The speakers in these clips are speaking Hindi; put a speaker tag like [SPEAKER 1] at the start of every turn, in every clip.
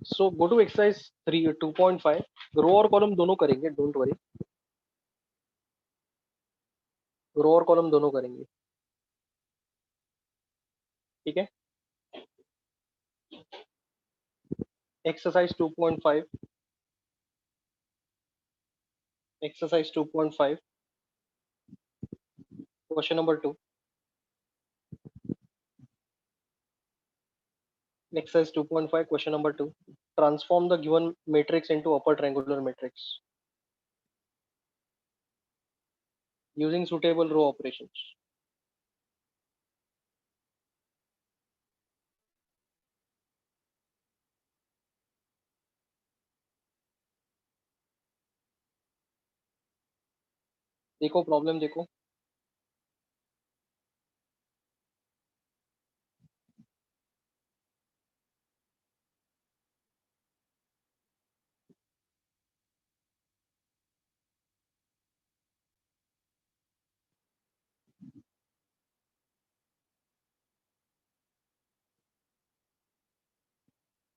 [SPEAKER 1] So go to exercise 3 2.5. रो और कॉलम दोनों करेंगे, डोंट वरी। रो और कॉलम दोनों करेंगे, ठीक है। Exercise 2.5, exercise 2.5 question number 2। Exercise 2.5 question number 2. Transform the given matrix into upper triangular matrix using suitable row operations. देखो प्रॉब्लम देखो,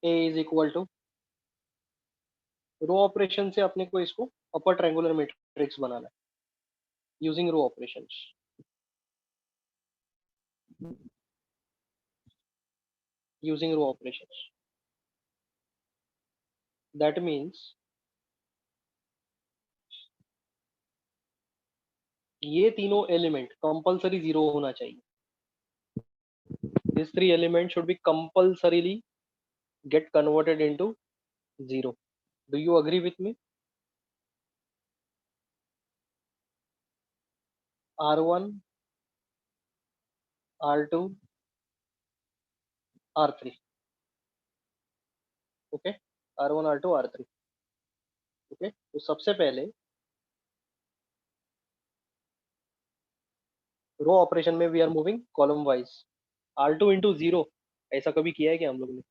[SPEAKER 1] A is equal to, row operation से अपने को इसको अपर ट्रायंगुलर मैट्रिक्स बनाना है using row operations. Using row operations that means ये तीनों एलिमेंट कंपलसरी जीरो होना चाहिए। This three element should be compulsorily get converted into zero. Do you agree with me? R1, R2, R3. Okay, R1, R2, R3। Okay, तो सबसे पहले रो ऑपरेशन में we are moving column wise. R2 into zero, ऐसा कभी किया है क्या हम लोग ने?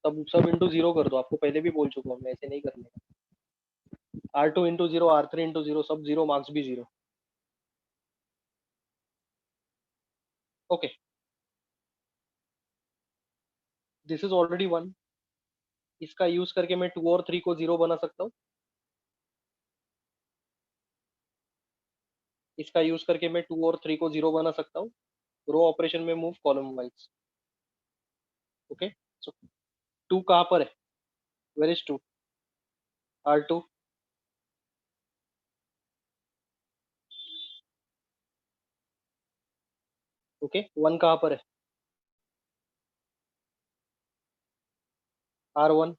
[SPEAKER 1] तब सब इंटू जीरो कर दो, आपको पहले भी बोल चुका हूँ मैं, ऐसे नहीं करने का। R2 into zero, R3 into zero, सब जीरो, मार्क्स भी zero. Okay, this is already one. इसका यूज करके मैं 2 और 3 को जीरो बना सकता हूँ। इसका यूज करके मैं 2 और 3 को जीरो बना सकता हूँ। रो ऑपरेशन में मूव कॉलम वाइज। ओके, सो 2 कहाँ पर है? Where is 2? R2। ओके, 1 कहाँ पर है? R1।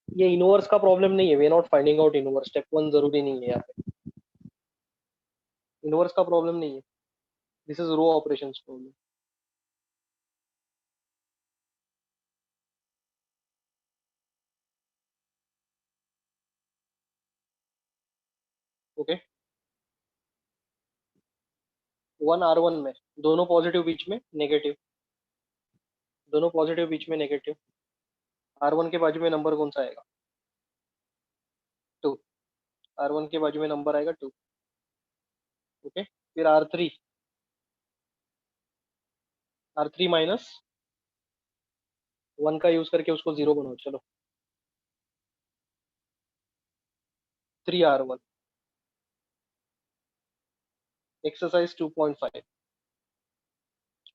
[SPEAKER 1] ये इनवर्स का प्रॉब्लम नहीं है, we are not finding out inverse, step 1 जरूरी नहीं है यहाँ पे। इनवर्स का प्रॉब्लम नहीं है, this is row operations problem. Okay, 1 R1 में, दोनों पॉजिटिव बीच में नेगेटिव, दोनों पॉजिटिव बीच में नेगेटिव। R1 के बाजू में नंबर कौन सा आएगा? 2। R1 के बाजू में नंबर आएगा 2। ओके, फिर R3, R3 माइनस 1 का यूज करके उसको जीरो बनाओ, चलो। 3R1। Exercise 2.5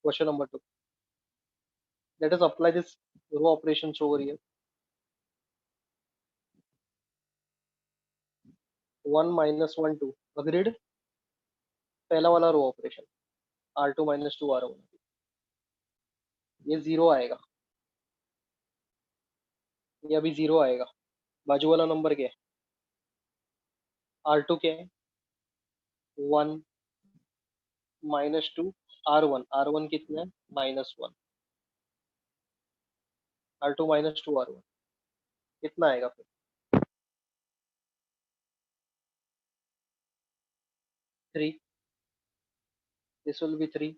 [SPEAKER 1] question number 2। Let us apply this row operations over here. 1 minus 1 2, agreed. पहला वाला row operation, R2 minus 2 R1, ये जीरो आएगा, ये अभी जीरो आएगा। बाजू वाला नंबर क्या है? R2 क्या है? 1 माइनस 2 R1, R1 कितना है? -1। R2 माइनस 2 R1 कितना आएगा फिर? 3, this will be 3।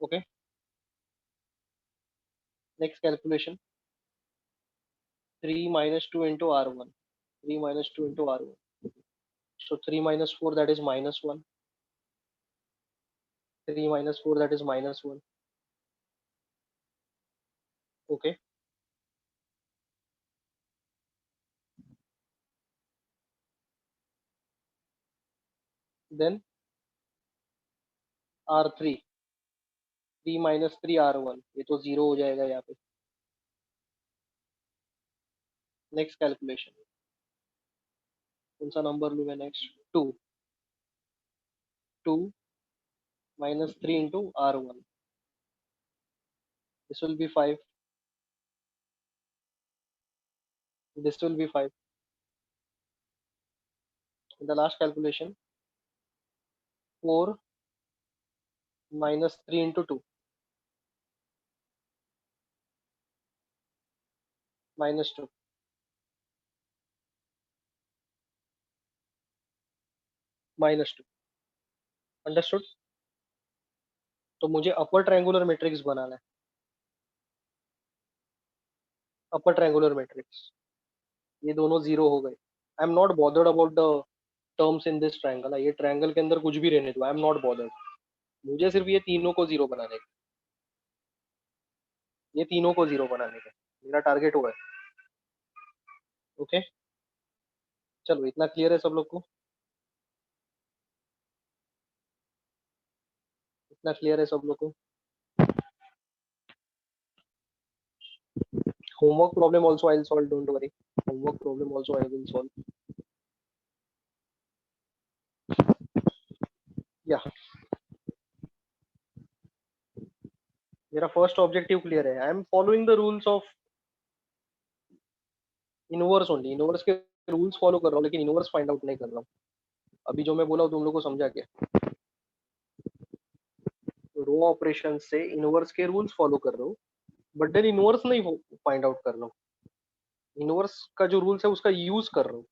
[SPEAKER 1] Okay, next calculation, 3 minus 2 into R1, 3 minus 2 into R1, so 3 minus 4 that is -1, 3 minus 4 that is -1, okay, then R3, 3 - 3 R1, ये तो जीरो हो जाएगा यहाँ पे। नेक्स्ट कैलकुलेशन, कौन सा नंबर लूँ मैं next? 2, 2 - 3 into R1, this will be 5, this will be 5. In the last calculation, 4 - 3 into 2, -2, -2, understood? तो मुझे अपर ट्रायंगुलर मैट्रिक्स बनाना है, अपर ट्रायंगुलर मैट्रिक्स। ये दोनों जीरो हो गए। आई am not bothered about the terms in this triangle, ये ट्रायंगल के अंदर कुछ भी रहने दो, आई एम नॉट बॉदर्ड। मुझे सिर्फ ये तीनों को जीरो बनाने का, ये तीनों को जीरो बनाने का मेरा टारगेट हुआ है। ओके, चलो इतना क्लियर है सब लोग को? इतना क्लियर है सब लोग को? Homework problem also I will solve, don't worry, homework problem also I will solve. या मेरा फर्स्ट ऑब्जेक्टिव क्लियर है, I am following the rules of inverse only, inverse के रूल्स फॉलो कर रहा हूँ, लेकिन इनवर्स फाइंड आउट नहीं कर रहा हूँ। अभी जो मैं बोला हूँ तुम लोग को समझा क्या? रो ऑपरेशन से इनवर्स के रूल्स फॉलो कर रहा हूँ, बट देन इनवर्स नहीं फाइंड आउट कर रहा हूँ, इनवर्स का जो रूल्स है उसका यूज कर रहा हूँ।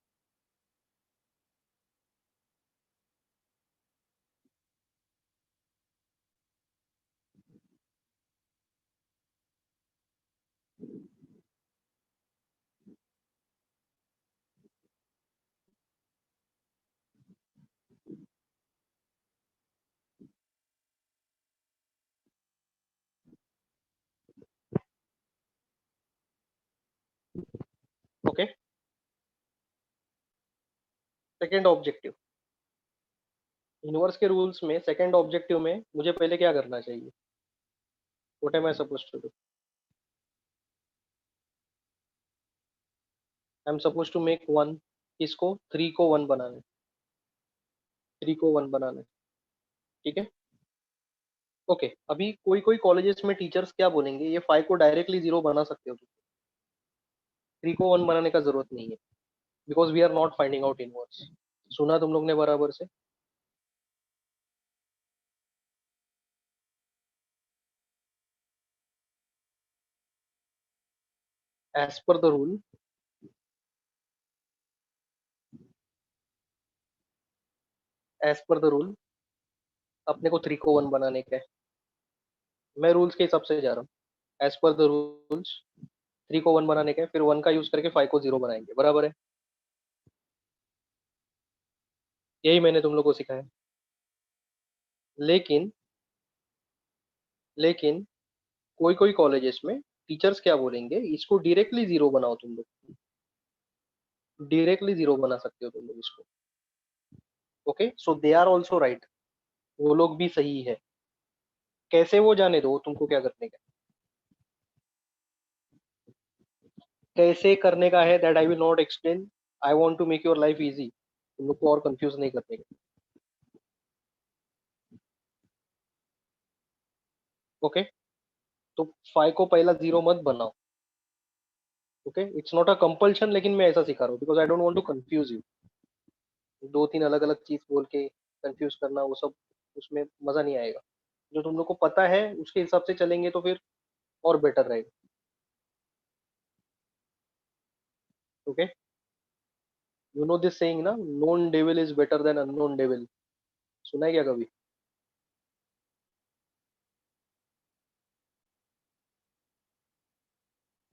[SPEAKER 1] ओके, सेकेंड ऑब्जेक्टिव, इनवर्स के रूल्स में सेकेंड ऑब्जेक्टिव में मुझे पहले क्या करना चाहिए? What am I suppose to do? I am suppose to make one, इसको 3 को 1 बनाना है, 3 को 1 बनाना है, ठीक है? ओके, अभी कोई कोई कॉलेजेस में टीचर्स क्या बोलेंगे, ये 5 को डायरेक्टली जीरो बना सकते हो, 3 को 1 बनाने का जरूरत नहीं है, because we are not finding out inverse. सुना तुम लोग ने बराबर से? As per the rule, as per the rule अपने को 3 को 1 बनाने का है, मैं रूल्स के हिसाब से जा रहा हूँ। एज पर द रूल्स 3 को 1 बनाने का है, फिर 1 का यूज करके 5 को 0 बनाएंगे, बराबर है? यही मैंने तुम लोग को सिखाया। लेकिन लेकिन कोई कोई कॉलेजेस में टीचर्स क्या बोलेंगे, इसको डायरेक्टली जीरो बनाओ, तुम लोग डायरेक्टली जीरो बना सकते हो तुम लोग इसको। Okay, so they are also right, वो लोग भी सही है। कैसे वो जाने दो, तुमको क्या करने का, कैसे करने का है, that I will not explain, I want to make your life easy, तुम लोग को और कंफ्यूज नहीं करने का। ओके, तो 5 को पहला जीरो मत बनाओ। Okay, it's not a compulsion, लेकिन मैं ऐसा सिखा रहा हूँ because I don't want to confuse you. दो तीन अलग अलग चीज बोल के कंफ्यूज करना, वो सब उसमें मजा नहीं आएगा। जो तुम लोग को पता है उसके हिसाब से चलेंगे तो फिर और बेटर रहेगा। Okay, you know this saying ना, known devil is better than unknown devil, सुना है क्या कभी?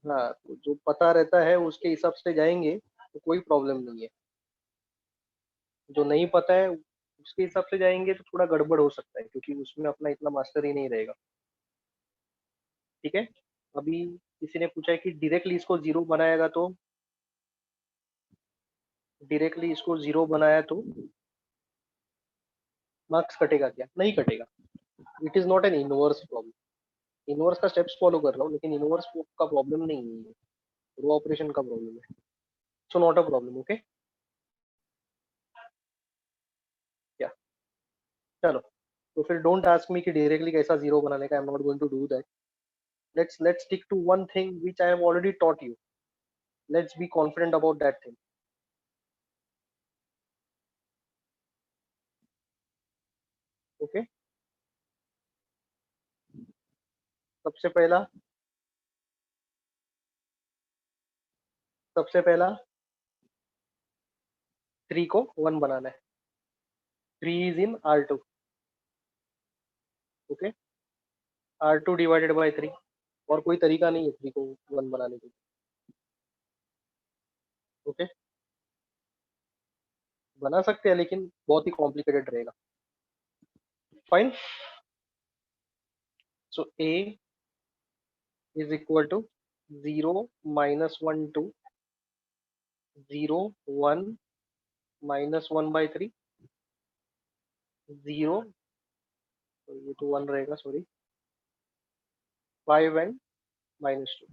[SPEAKER 1] हाँ, तो जो पता रहता है उसके हिसाब से जाएंगे तो कोई प्रॉब्लम नहीं है, जो नहीं पता है उसके हिसाब से जाएंगे तो थोड़ा गड़बड़ हो सकता है, क्योंकि उसमें अपना इतना मास्टर ही नहीं रहेगा। ठीक है, अभी किसी ने पूछा है कि डायरेक्टली इसको जीरो बनाएगा तो, डायरेक्टली इसको जीरो बनाया तो मार्क्स कटेगा क्या? नहीं कटेगा। It is not an inverse problem. Inverse का स्टेप्स फॉलो कर रहा हूँ, लेकिन इनवर्स का प्रॉब्लम नहीं है, रो ऑपरेशन का प्रॉब्लम है। So not a problem. Okay, क्या? चलो, तो फिर डोंट आस्क मी कि डायरेक्टली कैसा जीरो बनाने का। I am not going to do that. let's stick to one thing which I have already taught you. Let's be confident about that thing. Okay, सबसे पहला सबसे पहला 3 को 1 बनाना है। 3 is in R2. Okay, R2 divided by 3। और कोई तरीका नहीं है 3 को 1 बनाने के। ओके, बना सकते हैं लेकिन बहुत ही कॉम्प्लिकेटेड रहेगा। Fine. So A is equal to 0 minus 1 2 0 1 minus 1 by 3 0, तो ये तो 1 रहेगा, sorry, 5 and minus 2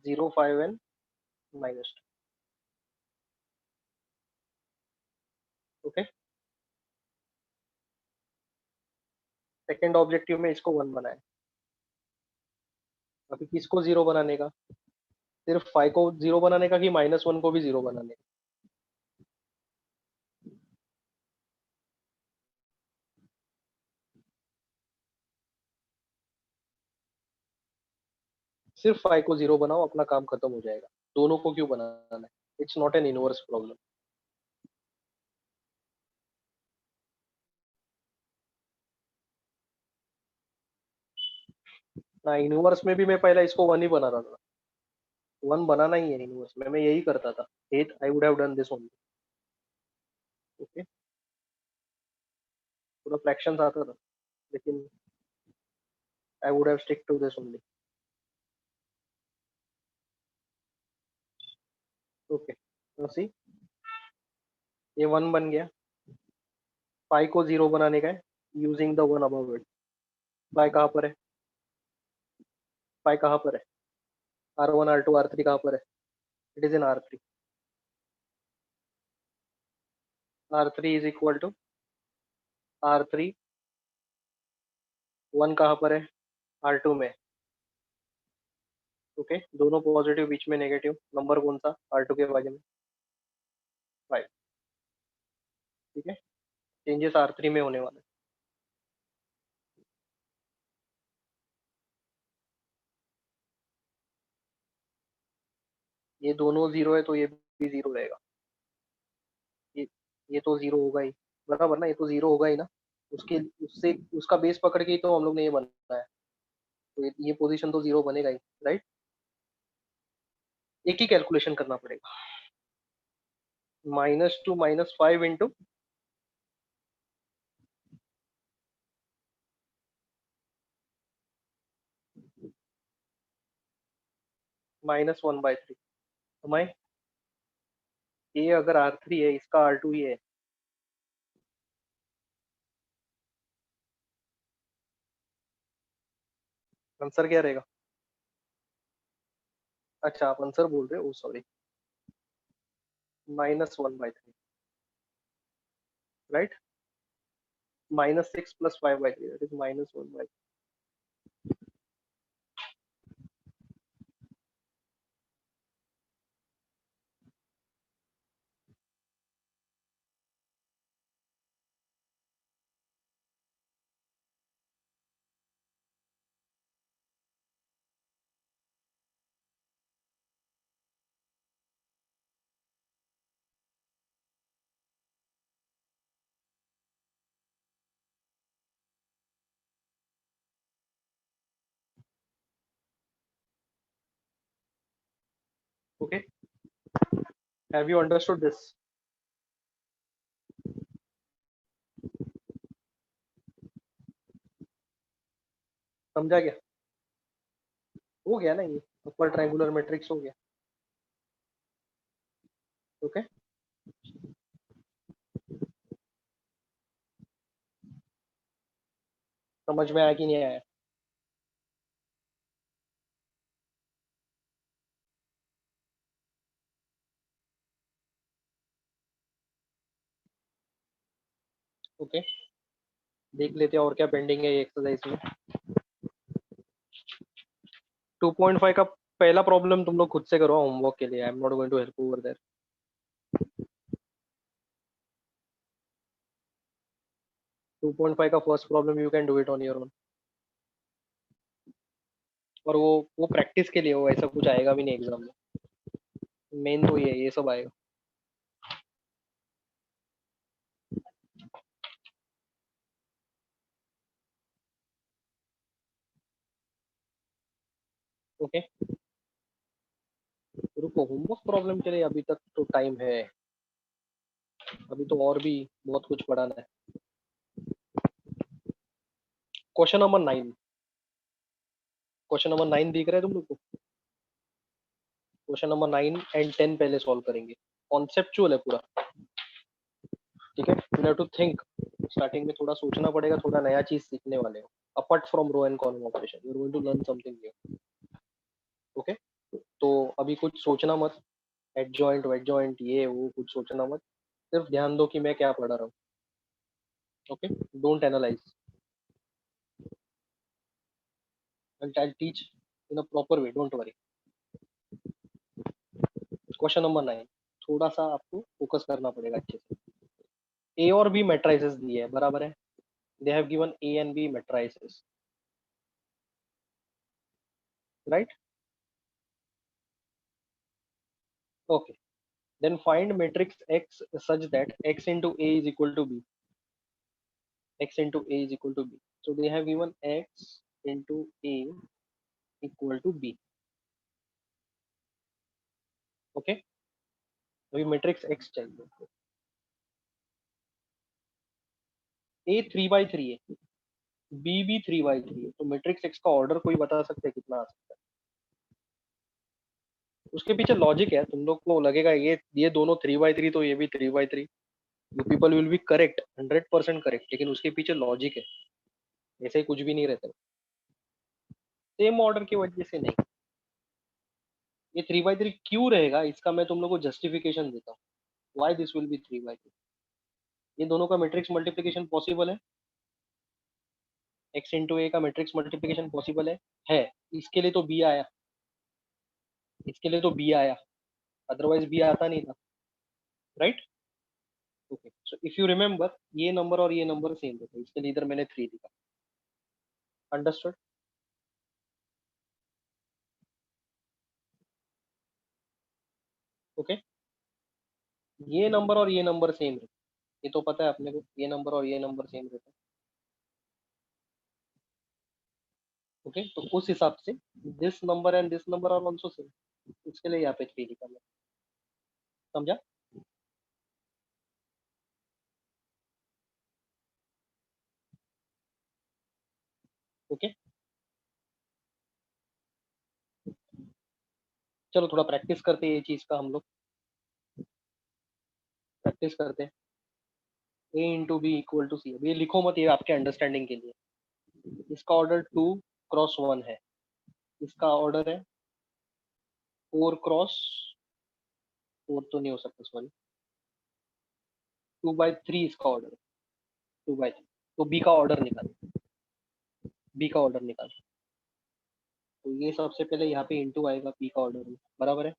[SPEAKER 1] 0 5 and minus 2। Okay, second objective में इसको 1 बनाए। अभी किसको 0 बनाने का? सिर्फ 5 को 0 बनाने का कि -1 को भी 0 बनाने का? सिर्फ 5 को 0 बनाओ, अपना काम खत्म हो जाएगा। दोनों को क्यों बनाना है? It's not an inverse problem. ना इनवर्स में भी मैं पहले इसको 1 ही बना रहा था। 1 बनाना ही है इनवर्स में, मैं यही करता था। 8 I would have done this only. Okay, पूरा फ्रैक्शंस आता था, लेकिन I would have stick to this only. Okay, तो सी, ये 1 बन गया। 5 को 0 बनाने का है यूजिंग द 1 अबव इट। 5 कहाँ पर है? 5 कहाँ पर है? R1 R2 R3 कहाँ पर है? It is in R3। R3 is equal to R3 1 कहाँ पर है? R2 में। ओके, दोनों पॉजिटिव, बीच में नेगेटिव। नंबर कौन सा? R2 के बाजू में 5। ठीक है, चेंजेस R3 में होने वाले। ये दोनों जीरो है तो ये भी जीरो रहेगा। ये ये तो जीरो होगा ही, बराबर ना? ये तो जीरो होगा ही ना। उसके उससे उसका बेस पकड़ के ही तो हम लोग ने ये बनाया है, तो ये पोजीशन तो जीरो बनेगा ही। राइट, एक ही कैलकुलेशन करना पड़ेगा। -2 -5 इंटू -1/3। हमारे ये अगर R3 है, इसका R2 ही है। आंसर क्या रहेगा? अच्छा, आप आंसर बोल रहे हो, sorry. -1/3, right. -6 + 5/3, that is -1/3। Okay, have you understood this? समझा क्या? हो गया ना, ये अपर ट्रायंगुलर मैट्रिक्स हो गया। ओके, समझ में आया कि नहीं आया? ओके, देख लेते हैं और क्या पेंडिंग है ये एक्सरसाइज में। 2.5 का पहला प्रॉब्लम तुम लोग खुद से करो होमवर्क के लिए, I am not going to help over there. 2.5 का first problem you can do it on your own. और वो प्रैक्टिस के लिए, वो ऐसा कुछ आएगा भी नहीं एग्जाम में। मेन तो ये सब आएगा। ओके, रुको, होमवर्क प्रॉब्लम के लिए अभी तक तो टाइम है, अभी तो और भी बहुत कुछ पढ़ाना है। क्वेश्चन नंबर 9, क्वेश्चन नंबर 9 दिख रहा है तुम लोग को? क्वेश्चन नंबर 9 एंड 10 पहले सॉल्व करेंगे। कॉन्सेप्चुअल है पूरा, ठीक है। You have to think, starting में थोड़ा सोचना पड़ेगा, थोड़ा नया चीज सीखने वाले हो। Apart from row and column operation, you are going to learn something new. Okay, तो अभी कुछ सोचना मत, एडजॉइंट वेडजॉइंट ये वो कुछ सोचना मत, सिर्फ ध्यान दो कि मैं क्या पढ़ा रहा हूँ। Okay, don't analyse, and I teach in a proper way, don't worry. Question number 9, थोड़ा सा आपको फोकस करना पड़ेगा अच्छे से। ए और बी मेट्राइसेस दिए है, बराबर है। They have given A and B matrices, right? Okay, then find matrix X such that X into A is equal to B. X into A is equal to B. So they have given X into A equal to B. Okay, अभी matrix X चाहिए। A 3 by 3 है, B भी 3 by 3 है, तो matrix X का ऑर्डर कोई बता सकते हैं कितना आ सकता है? उसके पीछे लॉजिक है, तुम लोग को लगेगा ये दोनों 3 by 3, तो ये भी 3 by 3। You people will be correct, 100% correct, लेकिन उसके पीछे लॉजिक है, ऐसे ही कुछ भी नहीं रहता। सेम ऑर्डर की वजह से नहीं, ये 3 by 3 क्यों रहेगा इसका मैं तुम लोग को जस्टिफिकेशन देता हूँ। Why this will be 3 by 3? ये दोनों का matrix multiplication possible X into A का मैट्रिक्स मल्टीप्लिकेशन पॉसिबल है। इसके लिए तो बी आया, इसके लिए तो बी आया, अदरवाइज बी आता नहीं था, right? Okay, so if you remember, ये नंबर और ये नंबर सेम थे, तो इसके लिए इधर मैंने 3 लिखा। अंडरस्टूड? ओके, ये नंबर और ये नंबर सेम रहते, ये तो पता है अपने को, ये नंबर और ये नंबर सेम रहते हैं। ओके, तो उस हिसाब से this number and this number are also same, इसके लिए यहाँ पे 3 लिखा मैं। समझा? ओके, चलो थोड़ा प्रैक्टिस करते हैं ये चीज का हम लोग, प्रैक्टिस करते हैं। ए इंटू बी इक्वल टू सी, अब ये लिखो मत, ये आपके अंडरस्टैंडिंग के लिए। इसका ऑर्डर 2 क्रॉस 1 है, इसका ऑर्डर है 4 क्रॉस 4, तो नहीं हो सकता, सॉरी, 2 by 3 इसका ऑर्डर है, 2 by 3। तो बी का ऑर्डर निकाल, बी का ऑर्डर निकाल। तो ये सबसे पहले यहाँ पे इंटू आएगा बी का ऑर्डर में, बराबर है।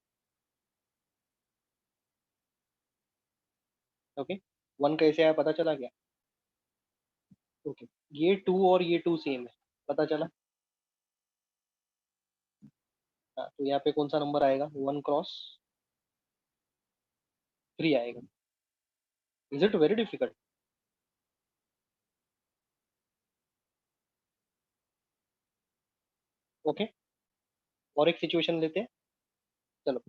[SPEAKER 1] ओके, 1 कैसे आया पता चला क्या? ओके, ये 2 और ये 2 सेम है, पता चला? हाँ, तो यहाँ पे कौन सा नंबर आएगा? 1 क्रॉस 3 आएगा। Is it very difficult? Okay, और एक सिचुएशन लेते हैं, चलो।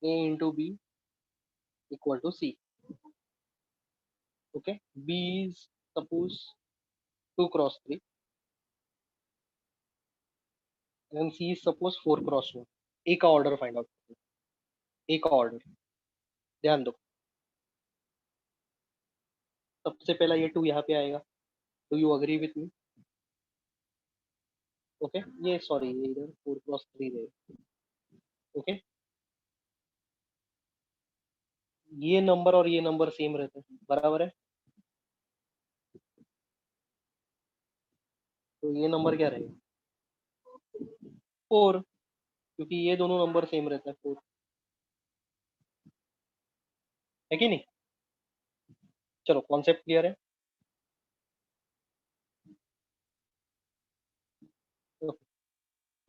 [SPEAKER 1] A into B equal to C. Okay, B is suppose 2 cross 3, and C is suppose 4x1। A का ऑर्डर फाइंड आउट, ए का ऑर्डर ध्यान दो। सबसे पहला ये 2 यहाँ पे आएगा, do you agree with me? Okay, ये सॉरी ये इधर 4x3 रहेगा। ओके, ये नंबर और ये नंबर सेम रहते हैं, बराबर है। तो ये नंबर क्या रहेगा? 4, क्योंकि ये दोनों नंबर सेम रहते हैं 4, है कि नहीं? चलो कॉन्सेप्ट क्लियर है।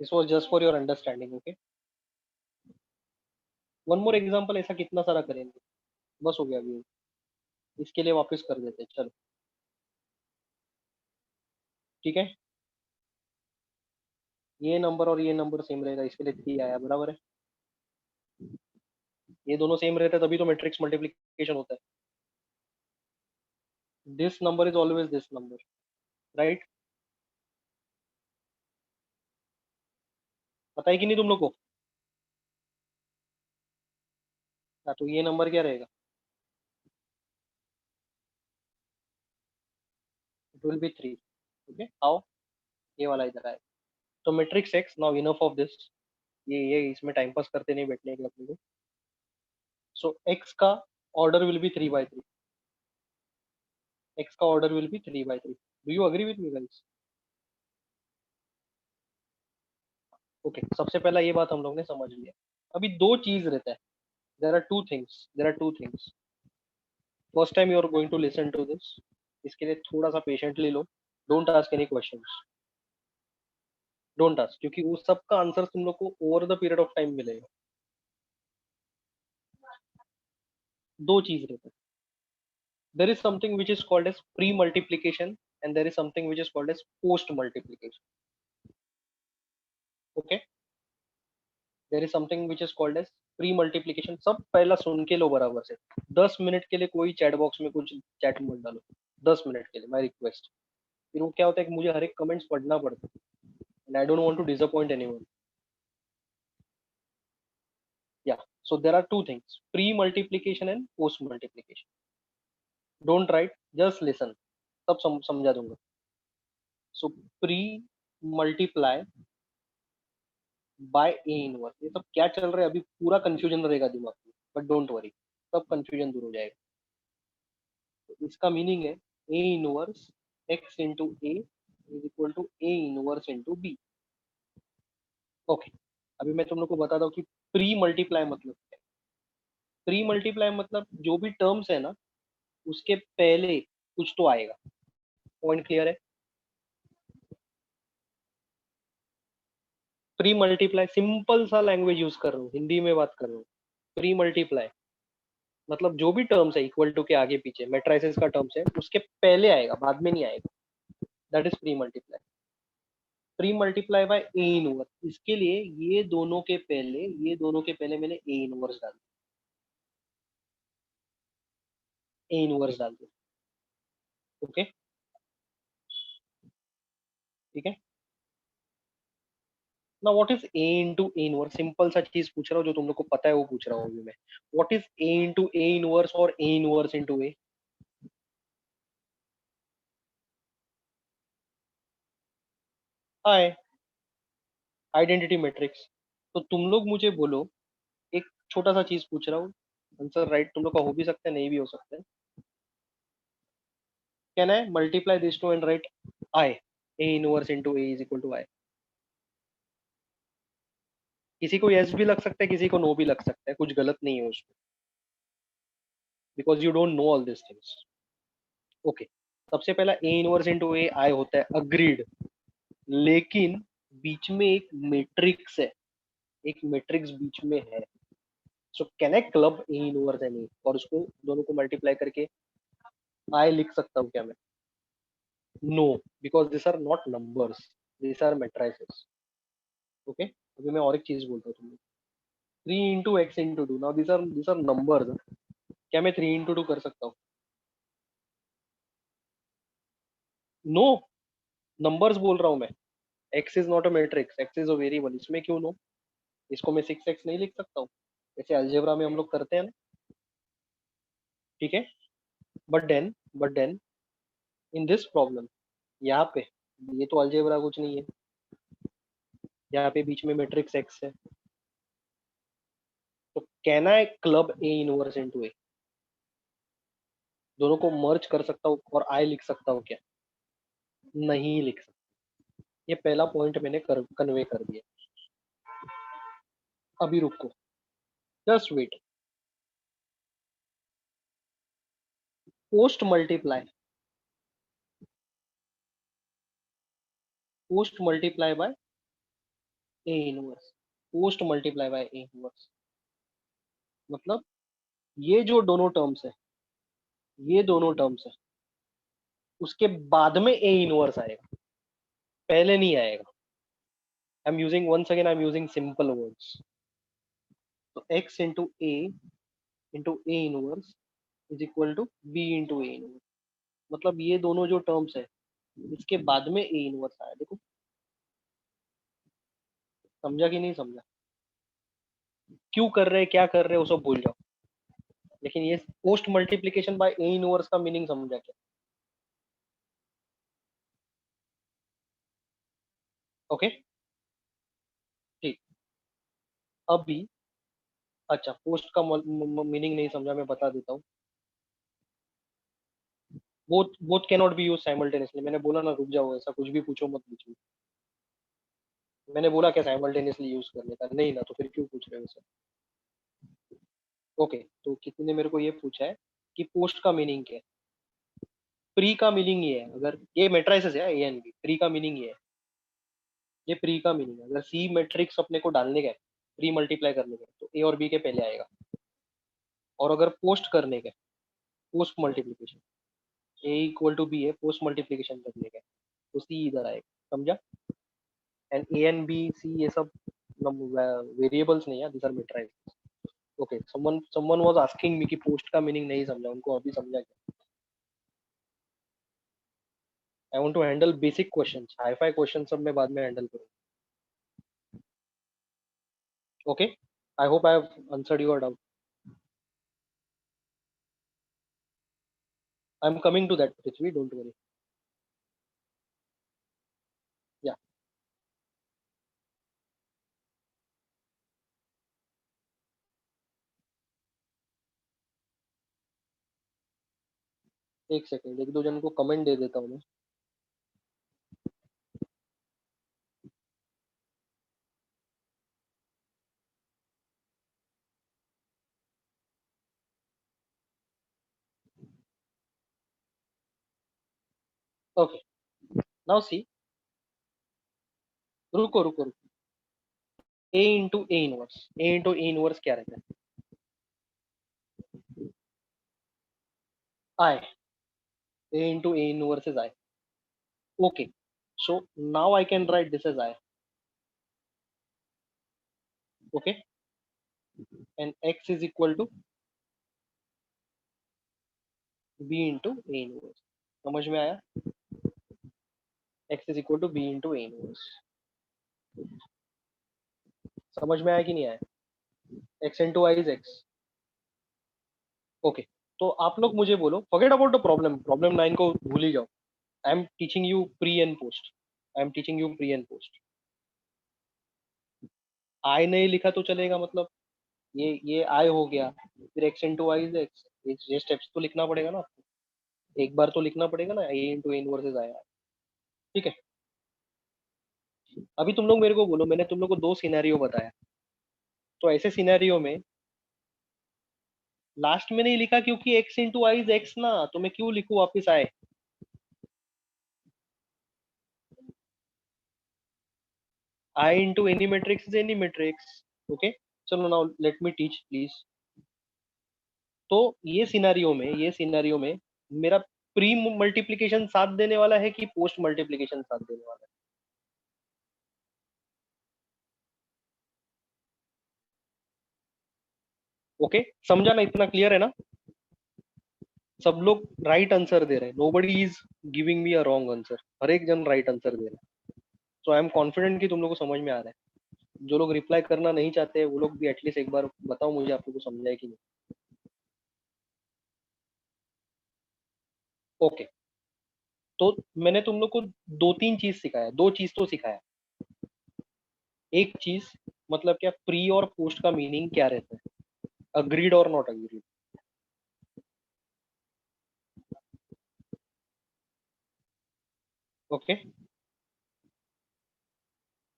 [SPEAKER 1] This was just for your understanding. Okay, one more example, ऐसा कितना सारा करेंगे, बस हो गया अभी, इसके लिए वापस कर देते हैं। चलो ठीक है, ये नंबर और ये नंबर सेम रहेगा, इसके लिए 3 आया, बराबर है। ये दोनों सेम रहते हैं तभी तो मैट्रिक्स मल्टीप्लिकेशन होता है। This number is always this number, right? पता है कि नहीं तुम लोग को? हाँ, तो ये नंबर क्या रहेगा? It will be 3। ओके, आओ ये वाला इधर आए। तो matrix x, now enough of this, ये इसमें टाइम पास करते नहीं बैठने के अपने को। सो एक्स का order will be 3 by 3, X का order will be 3 by 3। Do you agree with me guys? Okay, सबसे पहला ये बात हम लोग ने समझ लिया। अभी दो चीज रहता है, there are two things. First time you are going to listen to this, इसके लिए थोड़ा सा पेशेंटली लो। Don't ask any questions, don't ask, क्योंकि उस सब का आंसर तुम लोग को over the period of time मिलेगा। दो चीज रहता है, there is something which is called as pre multiplication and there is something which is called as post multiplication. Okay, there is something which is called as pre multiplication. सब पहला सुन के लो बराबर से, 10 मिनट के लिए कोई चैट बॉक्स में कुछ चैट मत डालो, 10 मिनट के लिए माई रिक्वेस्ट। फिर वो क्या होता है कि मुझे हर एक कमेंट्स पढ़ना पड़ता है and I don't want to disappoint anyone. Yeah, so there are two things, pre multiplication and post multiplication. Don't write, just listen, सब समझा दूंगा। So pre multiply by A inverse, ये सब क्या चल रहा है अभी, पूरा कंफ्यूजन रहेगा दिमाग में, बट डोंट वरी, सब कंफ्यूजन दूर हो जाएगा। तो इसका मीनिंग है A inverse X into A is equal to A inverse into B. Okay, अभी मैं तुम लोग को बताता हूँ कि प्री मल्टीप्लाई मतलब क्या है। प्री मल्टीप्लाई मतलब जो भी टर्म्स है ना, उसके पहले कुछ तो आएगा। पॉइंट क्लियर है? प्री मल्टीप्लाई, सिंपल सा लैंग्वेज यूज कर रहा हूँ, हिंदी में बात कर रहा हूँ। प्री मल्टीप्लाई मतलब जो भी टर्म्स है इक्वल टू के आगे पीछे, मेट्राइसिस का टर्म्स है, उसके पहले आएगा, बाद में नहीं आएगा। That is pre multiply. Pre multiply by A inverse, इसके लिए ये दोनों के पहले मैंने ए इनवर्स डाल दिया, ए इनवर्स डाल दिया। ओके, ठीक है ना। What is A into A inverse? Simple सा चीज पूछ रहा हूँ, जो तुम लोग को पता है वो पूछ रहा हूँ अभी मैं। What is A into A inverse और A inverse into A? Hi, identity matrix. तो तुम लोग मुझे बोलो, एक छोटा सा चीज पूछ रहा हूँ, आंसर राइट तुम लोग का हो भी सकता है, नहीं भी हो सकता है। Can I multiply this two and write I, A inverse into A is equal to I? किसी को यस भी लग सकता है, किसी को नो भी लग सकता है, कुछ गलत नहीं है उसमें, because you don't know all this things. Okay, सबसे पहला ए इनवर्स इंटू ए आई होता है, अग्रीड। लेकिन बीच में एक मैट्रिक्स है, एक मैट्रिक्स बीच में है। So can I club A inverse and A, और उसको दोनों को मल्टीप्लाई करके आई लिख सकता हूँ क्या मैं? No, because this are not numbers, this are matrices. Okay, अभी मैं और एक चीज बोलता हूँ तुम्हें, 3 into x into 2, now this are numbers. क्या मैं 3 into 2 कर सकता हूँ? नो, नंबर्स बोल रहा हूँ मैं। x is not a matrix, x is a variable, इसमें क्यों नो? इसको मैं 6x नहीं लिख सकता हूँ जैसे अलजेब्रा में हम लोग करते हैं ना? ठीक है, but then in this problem, यहाँ पे ये तो अलजेब्रा कुछ नहीं है, यहाँ पे बीच में मैट्रिक्स x है, तो can I club A inverse into A? दोनों को मर्ज कर सकता हूँ और आई लिख सकता हूँ क्या? नहीं लिख सकता। ये पहला पॉइंट मैंने कन्वे कर दिया। अभी रुको, just wait. Post multiply, post multiply by A inverse, post multiply by A inverse, मतलब ये जो दोनों टर्म्स है, ये दोनों टर्म्स है, उसके बाद में ए इनवर्स आएगा, पहले नहीं आएगा। I am using once again, I am using simple words. तो x into A inverse is equal to B into A inverse, मतलब ये दोनों जो टर्म्स है इसके बाद में ए इनवर्स आया। देखो समझा कि नहीं समझा? क्यों कर रहे, क्या कर रहे हो, सब भूल जाओ, लेकिन ये post multiplication bye A inverse का मीनिंग समझा क्या? ओके ठीक। अभी अच्छा, पोस्ट का मीनिंग नहीं समझा, मैं बता देता हूँ। Both both can not be use simultaneously, मैंने बोला ना, रुक जाओ, ऐसा कुछ भी पूछो मत पूछो। मैंने बोला क्या साइमल्टेनियसली यूज करने का? नहीं ना, तो फिर क्यों पूछ रहे हो सर? ओके, तो किसी ने मेरे को ये पूछा है कि पोस्ट का मीनिंग क्या है। प्री का मीनिंग ये है, अगर ये मेट्राइसिस है ए एन बी, प्री का मीनिंग ये है, ये प्री का मीनिंग है, अगर सी मैट्रिक्स अपने को डालने का है, प्री मल्टीप्लाई करने का है, तो ए और बी के पहले आएगा, और अगर पोस्ट करने का है, post multiplication, A equal to B है, पोस्ट मल्टीप्लीकेशन करने का है, तो सी इधर आएगा, समझा? And A and B C ये सब वेरिएबल्स नहीं है, this are matrices. Okay, someone was asking me कि पोस्ट का मीनिंग नहीं समझा, उनको अभी समझा क्या? I want to handle basic questions, hi fi question सब मैं बाद में हैंडल करूंगा। Okay, I hope I have answered your doubt. I am coming to that Prithvi, don't worry. या एक सेकंड, एक दो जन को कमेंट दे देता हूँ मैं। ओके, नाउ सी, रुको रुको रुको, A into A inverse, A into A inverse क्या रहता है? I, A into A inverse is I. Okay, so now I can write this as I. Okay, and x is equal to b into a inverse. समझ में आया? x is equal to b into a inverse. समझ में आया कि नहीं आया? x into i is x. Okay, तो आप लोग मुझे बोलो, forget about the problem, problem 9 को भूल ही जाओ। I am teaching you pre and post, I am teaching you pre and post. I नहीं लिखा तो चलेगा, मतलब ये आई हो गया, फिर x into i is x, ये स्टेप्स तो लिखना पड़ेगा ना आपको, एक बार तो लिखना पड़ेगा ना, a into a inverse is आया। ठीक है, अभी तुम लोग मेरे को बोलो, मैंने तुम लोग को दो सिनेरियो बताया, तो ऐसे सिनेरियो में लास्ट में नहीं लिखा क्योंकि x into I is X ना, तो मैं क्यों लिखूं वापिस आए? I into any matrix is any matrix. Okay, चलो now let me teach please. तो ये सिनेरियो में मेरा प्री मल्टीप्लीकेशन साथ देने वाला है कि पोस्ट मल्टीप्लीकेशन साथ देने वाला है? ओके, समझा ना? इतना क्लियर है ना? सब लोग राइट आंसर दे रहे हैं, nobody is giving me a wrong answer, हर एक जन राइट आंसर दे रहा है। सो आई एम कॉन्फिडेंट कि तुम लोग को समझ में आ रहा है। जो लोग रिप्लाई करना नहीं चाहते वो लोग भी एटलीस्ट एक बार बताओ मुझे, आप लोग को समझा है कि नहीं। ओके, तो मैंने तुम लोग को दो तीन चीज सिखाया, दो चीज तो सिखाया। एक चीज मतलब क्या, प्री और पोस्ट का मीनिंग क्या रहता है, अग्रीड और नॉट अग्रीड। ओके,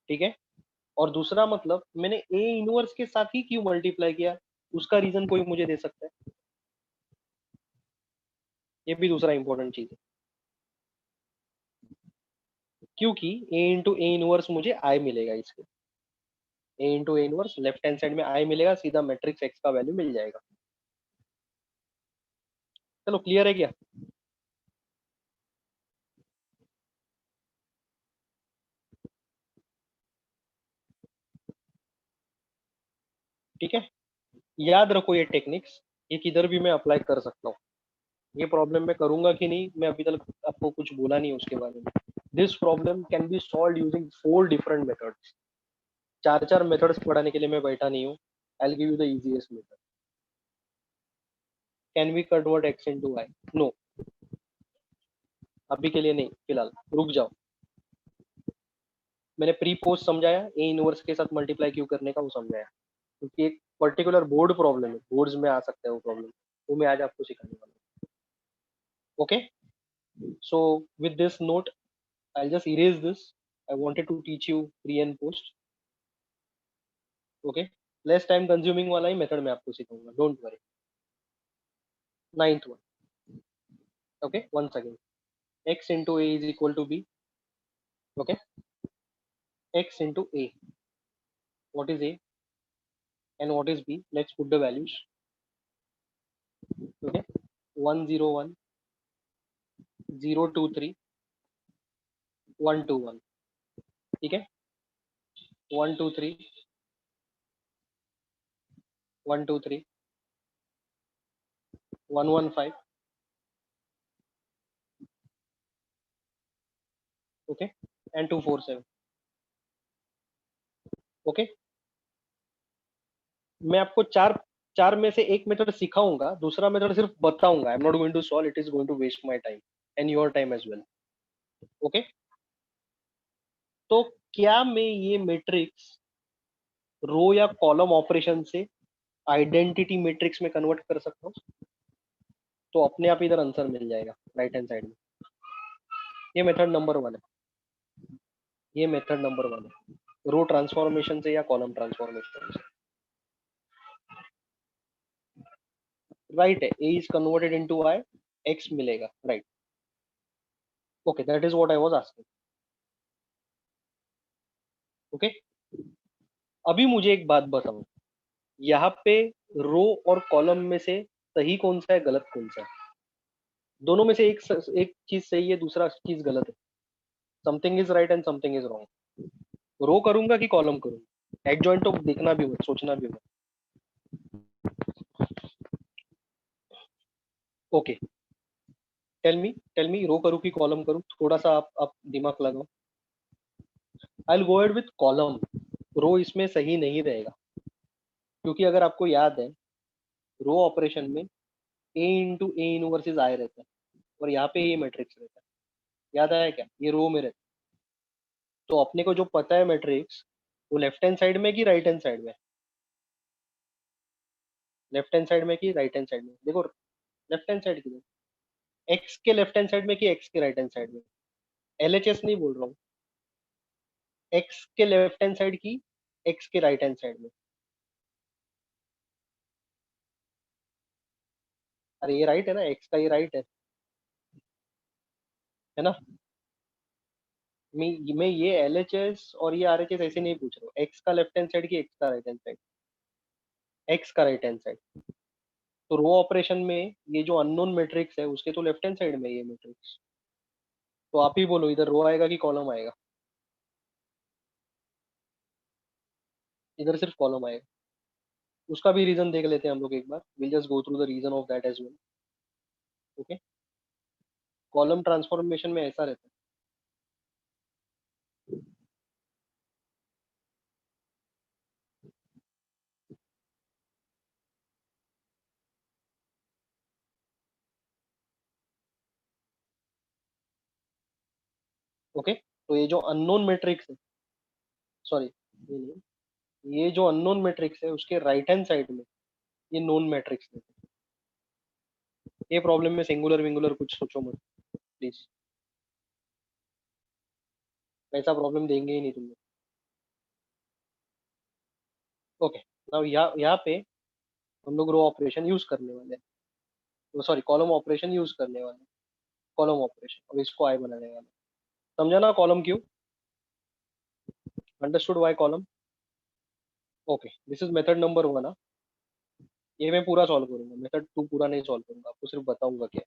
[SPEAKER 1] ठीक है। और दूसरा मतलब मैंने ए इनवर्स के साथ ही क्यों मल्टीप्लाई किया, उसका रीजन कोई मुझे दे सकता है। ये भी दूसरा इंपॉर्टेंट चीज है, क्योंकि ए इंटू ए इनवर्स मुझे आई मिलेगा इसके। A into A inverse left hand side में आई मिलेगा, सीधा मैट्रिक्स एक्स का वैल्यू मिल जाएगा। चलो क्लियर है क्या। ठीक है, याद रखो ये टेक्निक्स, ये किधर भी मैं अप्लाई कर सकता हूँ। ये प्रॉब्लम मैं करूंगा कि नहीं, मैं अभी तक आपको कुछ बोला नहीं उसके बारे में। This problem can be solve using 4 different methods. चार चार मेथड्स पढ़ाने के लिए मैं बैठा नहीं हूँ। I give you the easiest method. Can we convert X into Y? No, अभी के लिए नहीं, फिलहाल रुक जाओ। मैंने प्री पोस्ट समझाया, ए इनवर्स के साथ मल्टीप्लाई क्यों करने का वो समझाया, क्योंकि एक पर्टिकुलर बोर्ड प्रॉब्लम है, बोर्ड्स में आ सकता है वो प्रॉब्लम, वो मैं आज आपको सिखाने वाला हूँ। Okay, so with this note I'll just erase this. I wanted to teach you pre and post. Okay, less time consuming वाला ही मेथड मैं आपको सिखाऊंगा, don't worry. Ninth one. Okay, once again, x into a is equal to b. Okay, x into a, what is a and what is b? Let's put the values. Okay, 101, 023, 121। ठीक है, 123, 123, 115। Okay, and 247। ओके, मैं आपको चार चार में से एक मेथड सिखाऊंगा, दूसरा मेथड सिर्फ बताऊंगा। I am not going to solve, it is going to waste my time and your time as well. Okay, तो क्या मैं ये मैट्रिक्स रो या कॉलम ऑपरेशन से आइडेंटिटी मैट्रिक्स में कन्वर्ट कर सकता हूँ? तो अपने आप इधर आंसर मिल जाएगा राइट हैंड साइड में। ये मेथड नंबर वन है, ये मेथड नंबर वन है, रो ट्रांसफॉर्मेशन से या कॉलम ट्रांसफॉर्मेशन से। राइट है, A is converted into I, X मिलेगा, right. Okay, that is what I was asking. Okay, अभी मुझे एक बात बताओ, यहाँ पे रो और कॉलम में से सही कौन सा है, गलत कौन सा है? दोनों में से एक चीज सही है, दूसरा चीज गलत है। Something is right and something is wrong. Row करूंगा कि कॉलम करूंगा, एडजॉइंट तो देखना भी मत, सोचना भी मत। ओके, टेल मी रो करूँ कि कॉलम करूँ, थोड़ा सा आप दिमाग लगाओ। I will go ahead with column. Row इसमें सही नहीं रहेगा, क्योंकि अगर आपको याद है, रो ऑपरेशन में ए इंटू ए इनवर्सिस आए रहता है, और यहाँ पे ये मैट्रिक्स रहता है। याद आया क्या, ये रो में रहता है। तो अपने को जो पता है मैट्रिक्स, वो लेफ्ट हैंड साइड में कि राइट हैंड साइड में? लेफ्ट हैंड साइड में कि राइट हैंड साइड में? देखो, लेफ्ट हैंड साइड की, एक्स के लेफ्ट हैंड साइड में कि एक्स के राइट हैंड साइड में? एलएचएस नहीं बोल रहा हूँ, एक्स के लेफ्ट हैंड साइड की, एक्स के राइट हैंड साइड में। अरे ये राइट है ना, एक्स का ये राइट है ना। मैं ये एलएचएस और ये आरएचएस ऐसे नहीं पूछ रहा हूँ, एक्स का लेफ्ट हैंड साइड की एक्स का राइट हैंड साइड, एक्स का राइट हैंड साइड। तो रो ऑपरेशन में ये जो अननोन मैट्रिक्स है उसके तो लेफ्ट हैंड साइड में ये मैट्रिक्स। तो आप ही बोलो, इधर रो आएगा कि कॉलम आएगा? इधर सिर्फ कॉलम आएगा। उसका भी रीजन देख लेते हैं हम लोग एक बार, will just go through the reason of that as well. Okay, column transformation में ऐसा रहता है, ओके, तो ये जो अननोन मैट्रिक्स है, सॉरी ये नहीं, ये जो अननोन मैट्रिक्स है उसके राइट हैंड साइड में ये नोन मैट्रिक्स है। ये प्रॉब्लम में सिंगुलर विंगुलर कुछ सोचो मत प्लीज, ऐसा प्रॉब्लम देंगे ही नहीं तुमको। ओके, नाउ यहाँ पे हम लोग रो ऑपरेशन यूज करने वाले हैं, सॉरी कॉलम ऑपरेशन यूज करने वाले हैं, कॉलम ऑपरेशन, और इसको आई बनाने वाले हैं। समझा ना कॉलम क्यों? Understood why column? Okay, this is method number 1। ये मैं पूरा सॉल्व करूंगा, मेथड 2 पूरा नहीं सॉल्व करूंगा, आपको सिर्फ बताऊंगा क्या।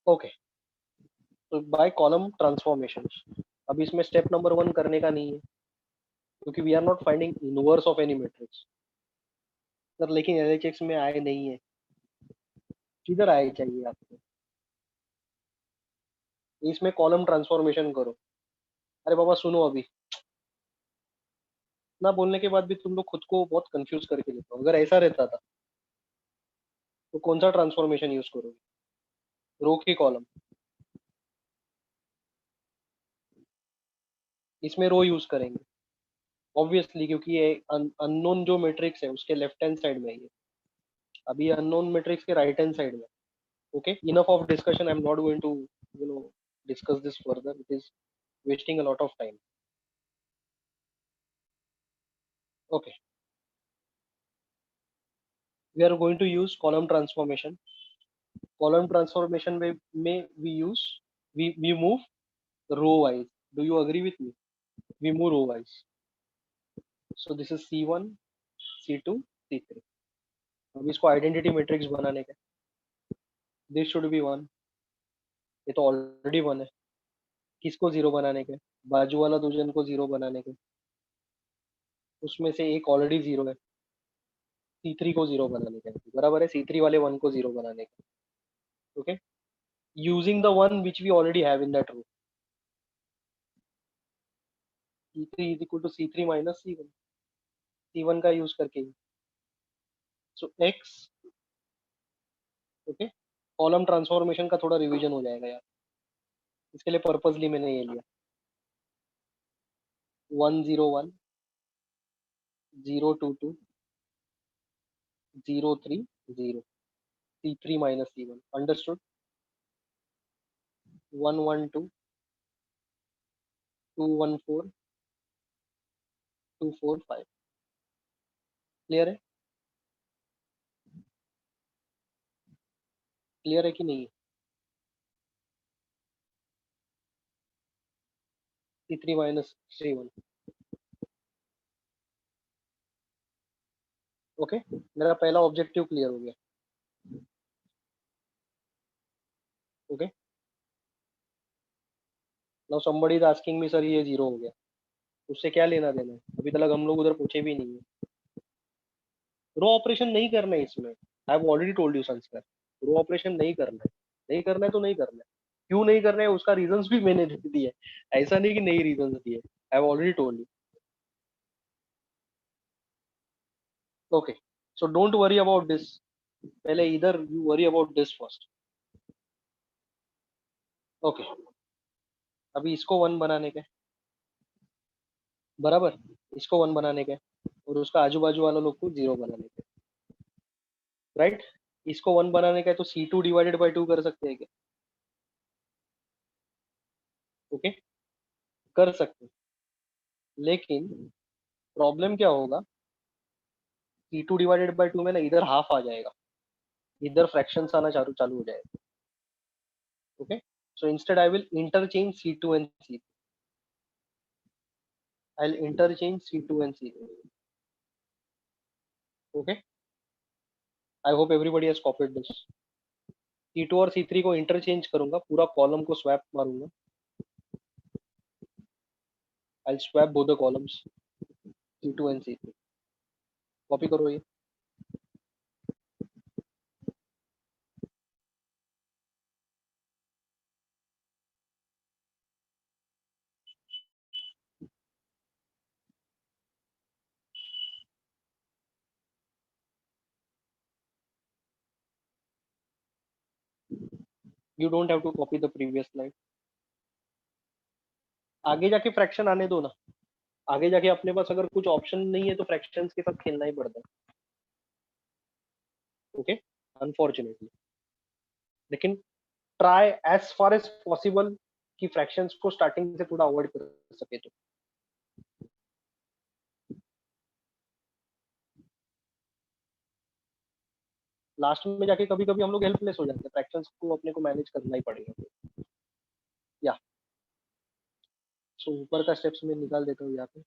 [SPEAKER 1] ओके, तो बाय कॉलम ट्रांसफॉर्मेशन। अब इसमें स्टेप नंबर 1 करने का नहीं है, क्योंकि we are not finding inverse of any matrix. Sir लेकिन एलएचएक्स में आए नहीं है, किधर आए चाहिए आपको? इसमें कॉलम ट्रांसफॉर्मेशन करो। अरे बाबा सुनो, अभी ना बोलने के बाद भी तुम लोग खुद को बहुत कंफ्यूज करके लेते हो। अगर ऐसा रहता था तो कौन सा ट्रांसफॉर्मेशन यूज करोगे? रो की कॉलम? इसमें रो यूज करेंगे ऑब्वियसली, क्योंकि ये अननोन जो मैट्रिक्स है उसके लेफ्ट हैंड साइड में है ये। अभी अननोन मैट्रिक्स के राइट हैंड साइड में। Okay, enough of discussion, I am not going to you know discuss this further, it is wasting a lot of time. Okay, we are going to use column transformation. Column transformation may we use, we move row wise. Do you agree with me? We move row wise. So this is C1, C2, C3. अब इसको आइडेंटिटी मैट्रिक्स बनाने का, दिस शुड बी वन। ये तो ऑलरेडी वन है। किसको जीरो बनाने के? बाजू वाला दुजन को जीरो बनाने के। उसमें से एक ऑलरेडी जीरो है, C3 को जीरो बनाने के बराबर है, C3 वाले वन को जीरो बनाने के। Okay, using the one which we already have in that row. C3 is equal to C3 minus C1, C1 का यूज करके ही। सो X, ओके, कॉलम ट्रांसफॉर्मेशन का थोड़ा रिवीजन हो जाएगा यार, इसके लिए पर्पसली मैंने ये लिया। 101, 022, 030, C3 minus C1, understood. 112, 214, 245। Clear है? क्लियर है कि नहीं? C3 minus C1। ओके, मेरा पहला ऑब्जेक्टिव क्लियर हो गया। Okay, now somebody is asking me sir ये जीरो हो गया, उससे क्या लेना देना है? अभी तक हम लोग उधर पूछे भी नहीं है। रो ऑपरेशन नहीं करना है इसमें, I have already told you संस्कार, रो ऑपरेशन नहीं करना है। नहीं करना है तो नहीं करना है। क्यों नहीं करना है उसका रीजंस भी मैंने दे दिया है, ऐसा नहीं कि नहीं रीजंस दिए, I have already told you. Okay, so don't worry about this, पहले इधर you worry about this first. Okay, अभी इसको वन बनाने के बराबर, इसको वन बनाने के, और उसका आजू बाजू वाला लोग को जीरो बनाने के, राइट? इसको वन बनाने का है तो C2 डिवाइडेड बाई 2 कर सकते हैं क्या? ओके, कर सकते हैं, लेकिन प्रॉब्लम क्या होगा? C2 डिवाइडेड बाई 2 में ना इधर हाफ आ जाएगा, इधर फ्रैक्शंस आना चालू चालू हो जाएगा। Okay, so instead I will interchange C2 and C3। I will interchange C2 and C3। Okay, I hope everybody has copied this. C2 और C3 को इंटरचेंज करूंगा, पूरा कॉलम को स्वैप मारूंगा। I will swap both the columns, C2 and C3। Copy करो ये। You don't have to copy the previous slide. आगे जाके फ्रैक्शन आने दो ना, आगे जाके अपने पास अगर कुछ ऑप्शन नहीं है तो फ्रैक्शंस के साथ खेलना ही पड़ता है। Okay, unfortunately. लेकिन try as far as possible कि फ्रैक्शंस को स्टार्टिंग से थोड़ा अवॉइड कर सके तो। लास्ट में जाके कभी कभी हम लोग हेल्पलेस हो जाते हैं, फ्रैक्शंस को अपने को मैनेज करना ही पड़ेगा। या सो ऊपर का स्टेप्स में निकाल देता हूँ यहाँ पे,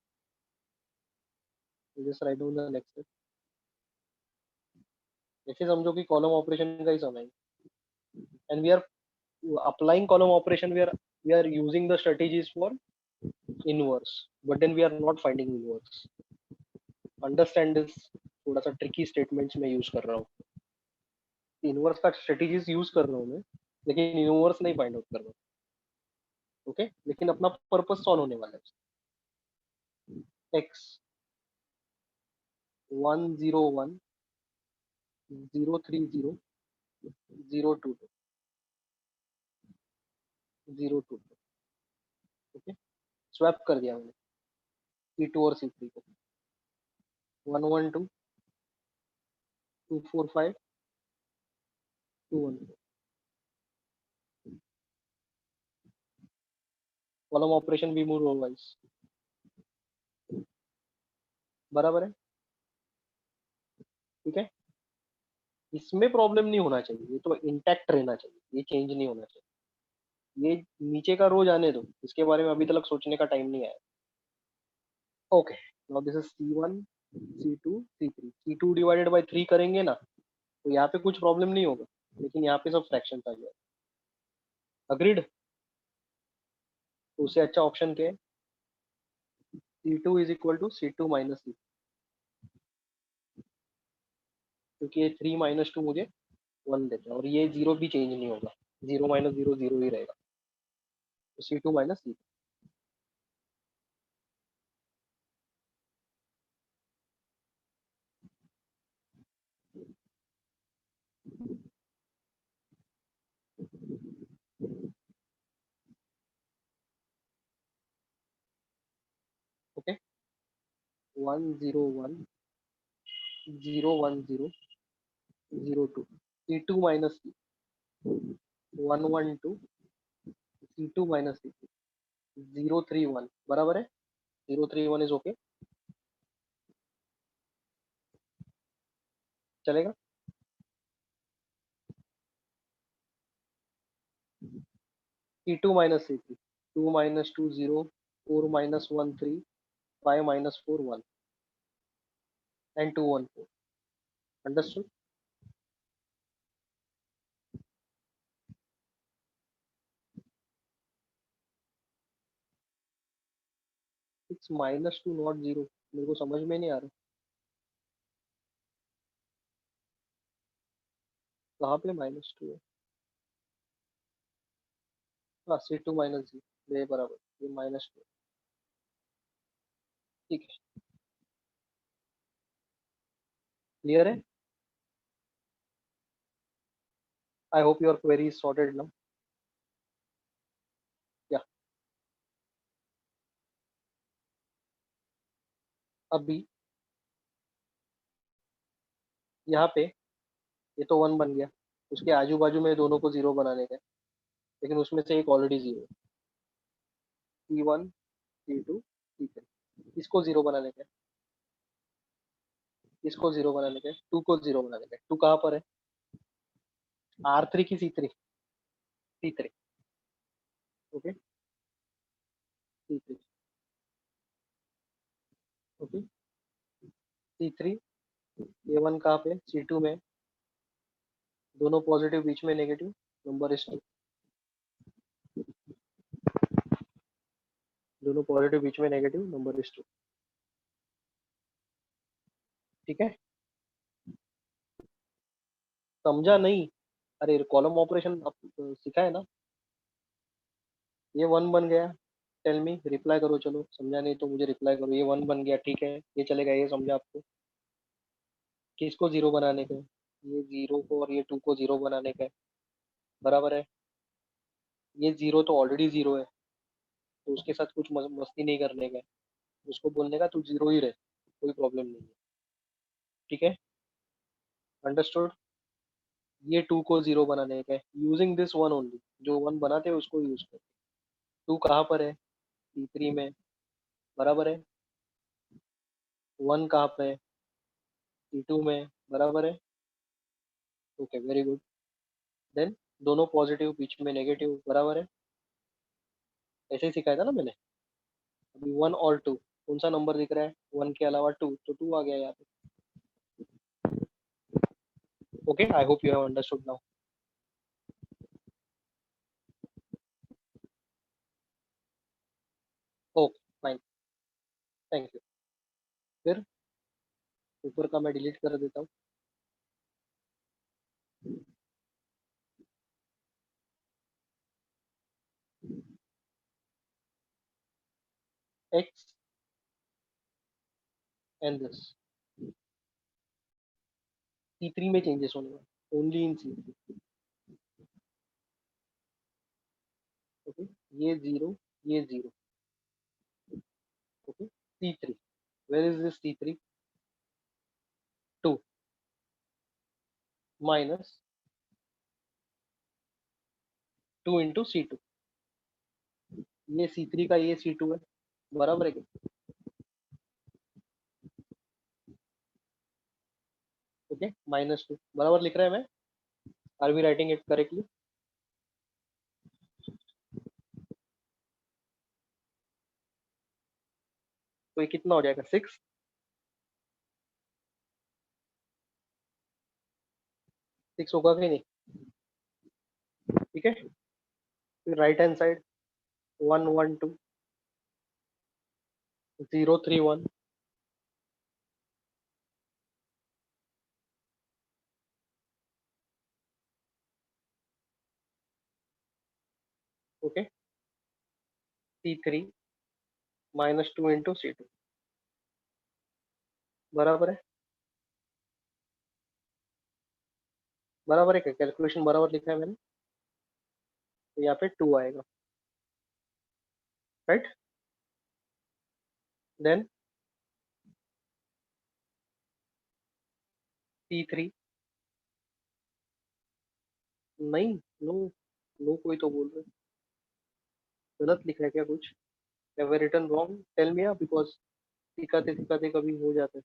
[SPEAKER 1] just right down the next step. ऐसे समझो कि कॉलम ऑपरेशन का ही समय है, and we are applying column operation, we are using the strategies for inverse, but then we are not finding inverse. Understand this, थोड़ा सा ट्रिकी स्टेटमेंट्स में यूज कर रहा हूँ। इनवर्स का स्ट्रेटेजीज यूज कर रहा हूँ मैं, लेकिन इनवर्स नहीं फाइंड आउट कर रहा हूँ। ओके, लेकिन अपना पर्पस सॉल्व होने वाला है। x 101 030 022 022। ओके, स्वैप कर दिया मैंने C2 और C3 को। 112 245 214। कॉलम ऑपरेशन भी मूव होगा इस, बराबर है, ठीक है। इसमें प्रॉब्लम नहीं होना चाहिए, ये तो इंटैक्ट रहना चाहिए, ये चेंज नहीं होना चाहिए। ये नीचे का रो जाने दो, इसके बारे में अभी तक सोचने का टाइम नहीं आया। Okay, now this is C1 C2 C3। C2 divided by 3 करेंगे ना तो यहाँ पे कुछ प्रॉब्लम नहीं होगा, लेकिन यहाँ पे सब फ्रैक्शन आ गया। अग्रीड? तो उससे अच्छा ऑप्शन क्या है? C2 is equal to C2 minus C, क्योंकि ये 3 माइनस 2 मुझे 1 देता है, और ये 0 भी चेंज नहीं होगा, 0 माइनस 0 0 ही रहेगा। तो C2 minus C। Okay, 101 010 02 C2 minus C, 112 C2 minus C, 031 बराबर है, 031 इज ओके, चलेगा। C2 minus C3, 2 minus 2 0, 4 minus 1 3, 5 minus 4 1 and 2 1 4। Understood? 6 minus 2 not 0, मेरे को समझ में नहीं आ रहा कहाँ पे माइनस 2 है। हाँ, C2 माइनस जी, ये बराबर, ये माइनस 2, ठीक है। क्लियर है? I hope your query is sorted now. या अभी यहाँ पे ये तो 1 बन गया, उसके आजू बाजू में दोनों को 0 बनाने का है, लेकिन उसमें से एक ऑलरेडी 0 है। C1 C2 C3, इसको 0 बनाने का है, इसको 0 बनाने का है, 2 को 0 बनाने का है। 2 कहाँ पर है? R3 की C3, C3। Okay, C3। Okay, C3 A1 कहाँ पे? C2 में, दोनों पॉजिटिव बीच में नेगेटिव, नंबर इज 2। दोनों पॉजिटिव बीच में नेगेटिव, नंबर इज 2। ठीक है, समझा नहीं? अरे कॉलम ऑपरेशन आप सीखा है ना? ये 1 बन गया, टेल मी, रिप्लाई करो, चलो समझा नहीं तो मुझे रिप्लाई करो। ये 1 बन गया, ठीक है, ये चलेगा, ये समझा आपको? किसको 0 बनाने का है? ये 0 को और ये 2 को 0 बनाने का है, बराबर है। ये 0 तो ऑलरेडी 0 है, तो उसके साथ कुछ मस्ती नहीं करने का है, उसको बोलने का तू जीरो ही रहे, कोई प्रॉब्लम नहीं है। ठीक है, अंडरस्टूड। ये टू को जीरो बनाने का है, यूजिंग दिस वन ओनली, जो वन बनाते हैं उसको यूज कर। टू कहाँ पर है? C3 में, बराबर है। वन कहाँ पे है? C2 में, बराबर है। Okay, very good. देन दोनों पॉजिटिव, बीच में नेगेटिव, बराबर है। ऐसे ही सिखाया था ना मैंने। अभी वन और टू, कौन सा नंबर दिख रहा है? वन के अलावा टू, तो टू आ गया यहाँ पे। Okay, I hope you have understood now. Okay, fine, thank you. फिर ऊपर का मैं डिलीट कर देता हूँ। एक्स एंड दिस C3 में चेंजेस होने वाले, ओनली इन C3। ओके, ये जीरो, ये zero. Okay, C3, where is this C3? Two minus two into C2। ये C3 का ये C2 है, बराबर है क्या? ओके, -2 बराबर लिख रहा है मैं। Are we writing it correctly? तो ये कितना हो जाएगा? 6। 6 होगा कि नहीं? ठीक है, फिर right hand side 1 1 2 0 3 1। Okay, C3 -2 into C2, बराबर है। बराबर है क्या? कैलकुलेशन बराबर लिखा है मैंने, तो यहाँ पे 2 आएगा, राइट। देन C3, नहीं, नो, नो कोई तो बोल रहे हैं। गलत लिखा है क्या कुछ? Have written wrong? Tell me, because सिखाते सिखाते कभी हो जाता है।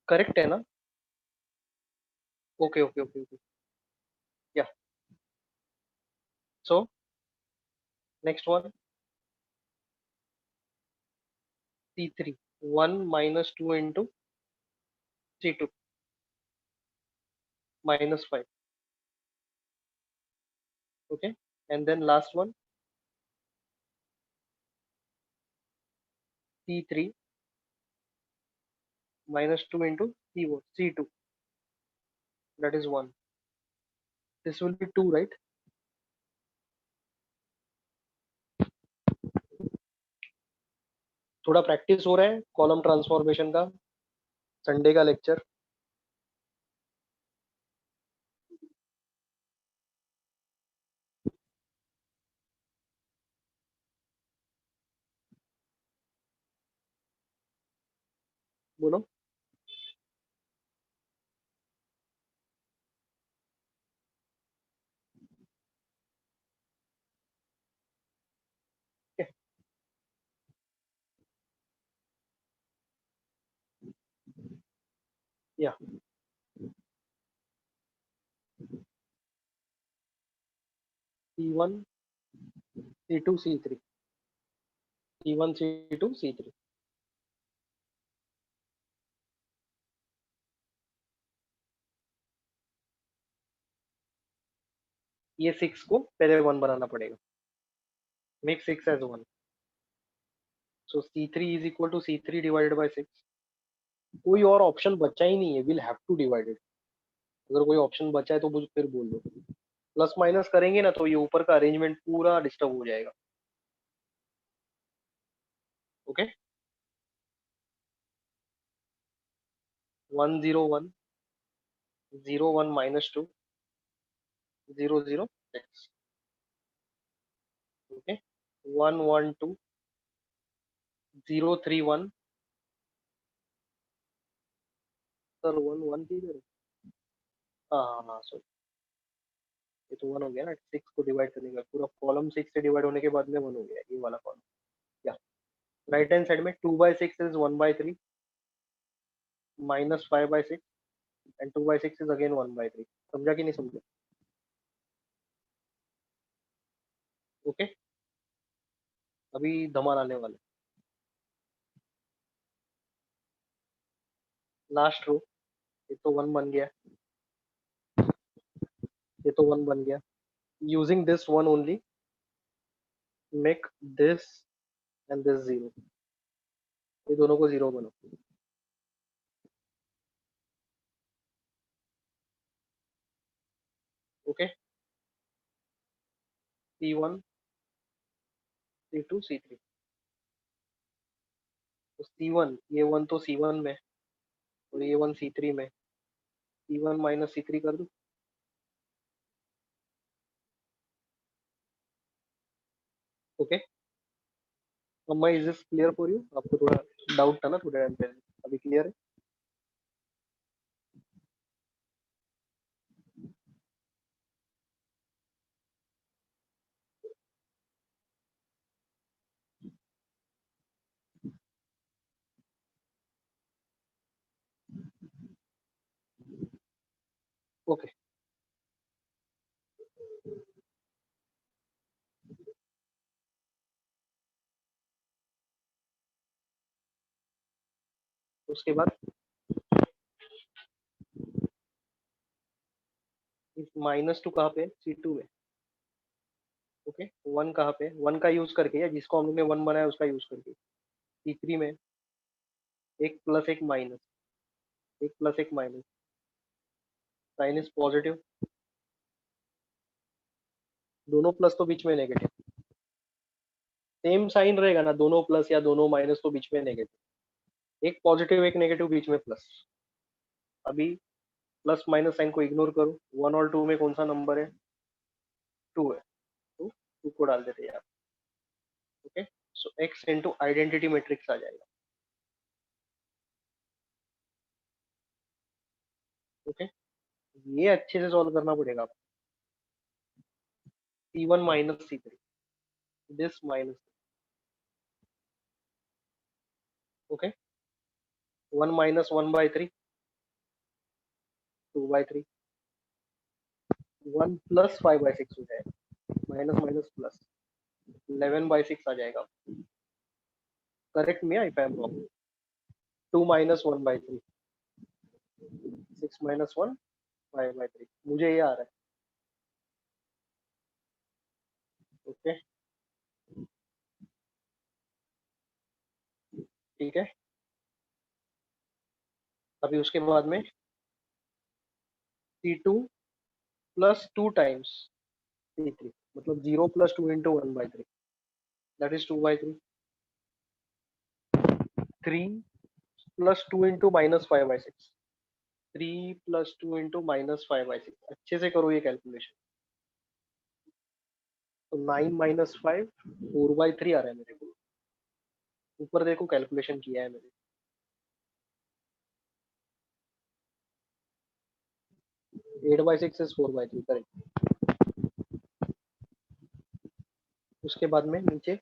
[SPEAKER 1] करेक्ट है ना? Okay okay okay okay, yeah. So next one, C3 1 -2 into C2 -5। Okay, and then last one, C3 -2 into C2, that is 1। This will be 2, right? थोड़ा प्रैक्टिस हो रहा है कॉलम ट्रांसफॉर्मेशन का, संडे का लेक्चर। बोलो। या, C1 C2 C3, C1 C2 C3। ये 6 को पहले 1 बनाना पड़ेगा, make 6 as 1। So C3 is equal to C3 divided by 6। कोई और ऑप्शन बचा ही नहीं है, will have to divide it. अगर कोई ऑप्शन बचा है तो मुझे फिर बोल दो। प्लस माइनस करेंगे ना तो ये ऊपर का अरेंजमेंट पूरा डिस्टर्ब हो जाएगा। ओके, 1 0 1 0 1 -2 0 0 6. Okay, 1 1 2 0 3 1. सर 1 1 किधर है? हाँ हाँ हाँ सॉरी, ये तो 1 हो गया ना, 6 को डिवाइड करने का पूरा कॉलम 6 से डिवाइड होने के बाद में 1 हो गया ये वाला कॉलम। या राइट हैंड साइड में 2/6 is 1/3 minus 5/6 and 2/6 is again 1/3। समझा कि नहीं समझा? ओके, अभी धमाल आने वाला है। लास्ट रो, ये तो 1 बन गया, ये तो 1 बन गया। Using this 1 only make this and this 0, ये दोनों को 0 बनो। Okay, C1 C2 C3। तो C1, ये 1 तो C1 में और ये 1 C3 में, C1 माइनस C3 कर दूं? ओके, अम्मा is this clear for you? आपको थोड़ा डाउट था ना थोड़ा टाइम पहले, अभी क्लियर है? ओके, उसके बाद -2 कहाँ पे? C2 में। ओके, 1 कहाँ पे? 1 का यूज करके या जिसको हम लोग ने 1 बनाया उसका यूज करके। C3 में एक प्लस एक माइनस, एक प्लस एक माइनस, साइन इज पॉजिटिव, दोनों प्लस तो बीच में नेगेटिव। सेम साइन रहेगा ना, दोनों प्लस या दोनों माइनस तो बीच में नेगेटिव। एक पॉजिटिव एक नेगेटिव बीच में प्लस। अभी प्लस माइनस साइन को इग्नोर करो, 1 और 2 में कौन सा नंबर है? 2 है, तो 2 को डाल देते हैं यहाँ। ओके, सो एक्स इंटू आइडेंटिटी मैट्रिक्स आ जाएगा। ओके, ये अच्छे से सॉल्व करना पड़ेगा आपको। C1 minus C3, this minus. Okay, 1 minus 1/3, 2/3, 1 plus 5/6 हो जाएगा, माइनस माइनस प्लस 11/6 आ जाएगा। Correct me if I am wrong. 2 minus 1/3, 6 minus 1 5/3, मुझे ये आ रहा है। ओके, ठीक है। अभी उसके बाद में C2 प्लस 2 टाइम्स C3, मतलब 0 plus 2 into 1/3, that is 2/3। 3 plus 2 into minus 5/6, 3 plus 2 into minus 5/6। अच्छे से करो ये कैलकुलेशन। तो 9 माइनस 5 4/3 आ रहा है मेरे को। ऊपर देखो कैलकुलेशन किया है मैंने। 8/6 इज 4/3, करेक्ट। उसके बाद में नीचे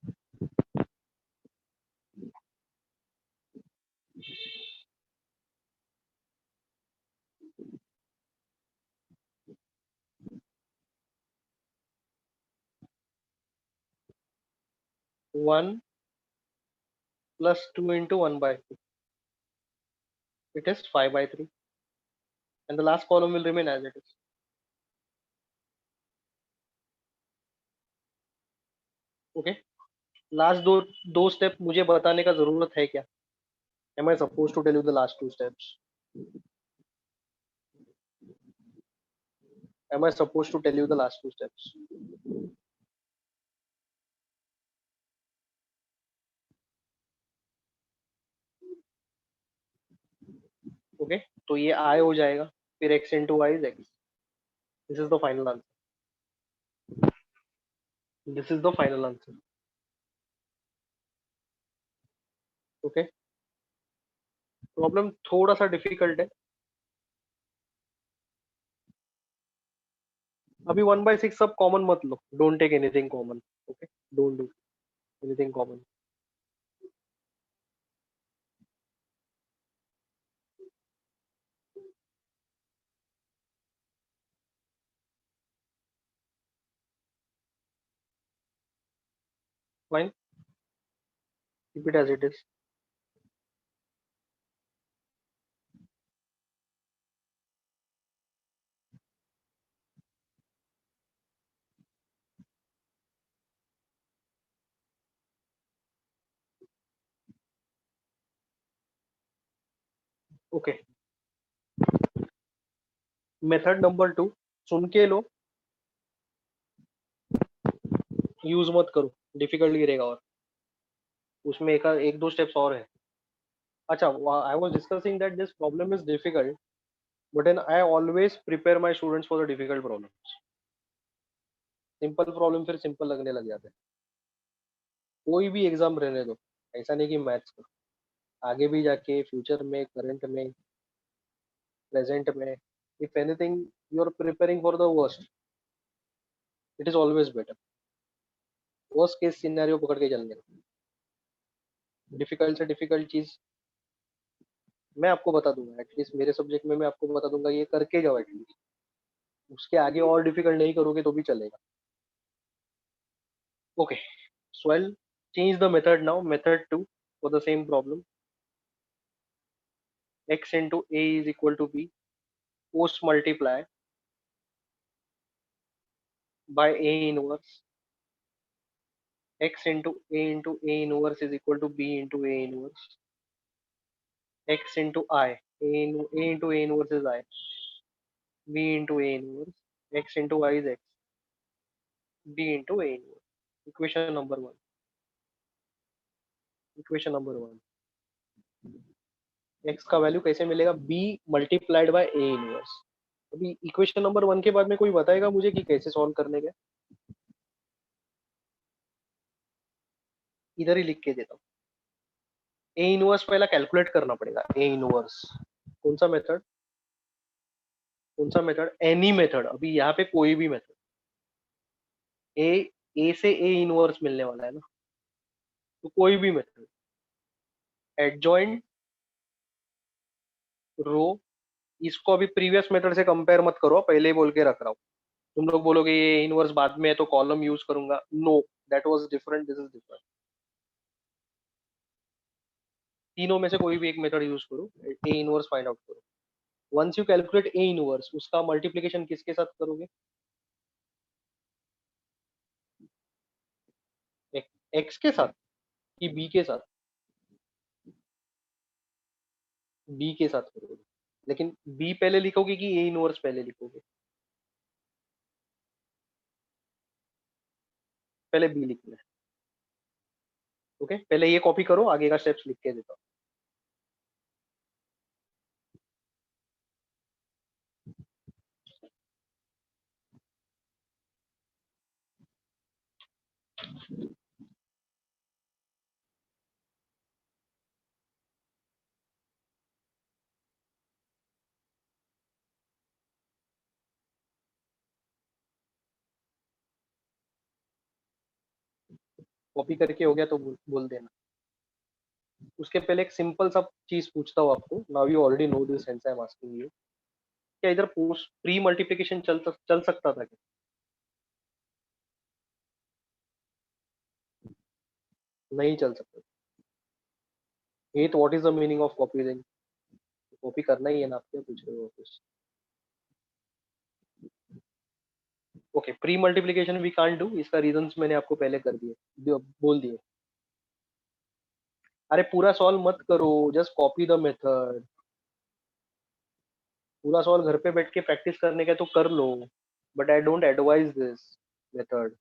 [SPEAKER 1] 1 plus 2 into 1/3, it is 5/3, and the last column will remain as it is. Okay, last दो स्टेप मुझे बताने का जरूरत है क्या? Am I supposed to tell you the last two steps? Am I supposed to tell you the last two steps? Okay, तो ये आई हो जाएगा, फिर x into y is x, this is the final answer. This is the final answer. Okay. Problem थोड़ा सा डिफिकल्ट है. अभी 1/6 सब कॉमन मत लो. Don't take anything common. Okay. Don't do anything common. Fine. Keep it as it is. Okay. Method number 2 सुन के लो. यूज मत करो. डिफिकल्ट गिरेगा. और उसमें एक दो स्टेप्स और है. अच्छा. I was discussing that this problem is difficult, but then I always prepare my students for the difficult problems. Simple problem फिर सिंपल लगने लग जाते हैं. कोई भी एग्जाम रहने दो. ऐसा नहीं कि मैथ्स का. आगे भी जाके फ्यूचर में, करंट में, प्रेजेंट में, if anything you are preparing for the worst, it is always better. Worst case scenario पकड़ के चलने. डिफिकल्ट से डिफिकल्ट चीज मैं आपको बता दूंगा. एटलीस्ट मेरे सब्जेक्ट में मैं आपको बता दूंगा ये करके जाओ एटलीस्ट. उसके आगे और डिफिकल्ट नहीं करोगे तो भी चलेगा. Okay. So I change the method now. Method 2 for the same problem. X into A is equal to B. Post multiply by A inverse. X into A inverse is equal to B into A inverse. X into I. A into A inverse is I. B into A inverse. X into Y is X. B into A inverse. Equation number 1. Equation number 1. X का वैल्यू कैसे मिलेगा? B multiplied by A inverse. अभी इक्वेशन नंबर 1 के बाद में कोई बताएगा मुझे कि कैसे सॉल्व करने का? इधर ही लिख के देता हूँ. ए इनवर्स पहला कैलकुलेट करना पड़ेगा. ए इनवर्स कौन सा मेथड? कौन सा मेथड? Any method. अभी यहाँ पे कोई भी मेथड. ए ए से ए इनवर्स मिलने वाला है ना, तो कोई भी मेथड. एडजॉइंट रो. इसको अभी प्रीवियस मेथड से कंपेयर मत करो. पहले ही बोल के रख रहा हूँ. तुम लोग बोलोगे ये इनवर्स बाद में है तो कॉलम यूज करूंगा. No, that was different. This is different. तीनों में से कोई भी एक मेथड यूज करो. ए इनवर्स फाइंड आउट करो. Once you calculate A inverse, उसका मल्टीप्लीकेशन किसके साथ करोगे? एक्स के साथ कि बी के साथ? बी के साथ करोगे. लेकिन बी पहले लिखोगे कि ए इनवर्स पहले लिखोगे? पहले बी लिखना है. ओके. पहले ये कॉपी करो. आगे का स्टेप्स लिख के देता हूँ. कॉपी करके हो गया तो बोल देना. उसके पहले एक सिंपल सा चीज पूछता हूँ आपको. Now you already know this, hence I am asking you. क्या इधर पोस्ट प्री मल्टीप्लिकेशन चल सकता था क्या? नहीं चल सकता. ये तो what is the meaning of copy then? Copy करना ही है ना. आप क्या पूछ रहे हो वापस? Okay. Pre multiplication we can't do. इसका रीजंस मैंने आपको पहले कर दिए, बोल दिए. अरे पूरा सॉल्व मत करो. Just copy the method. पूरा सॉल्व घर पे बैठ के प्रैक्टिस करने का तो कर लो. But I don't advise this method.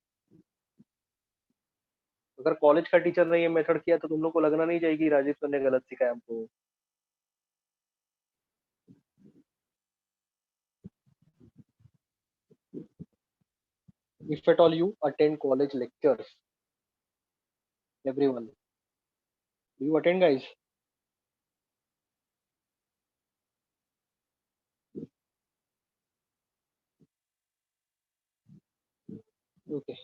[SPEAKER 1] अगर कॉलेज का टीचर ने ये मेथड किया तो तुम लोग को लगना नहीं चाहिए कि राजीव सर ने गलत सिखाया हमको. if at all you attend college lectures, everyone, do you attend, guys? Okay,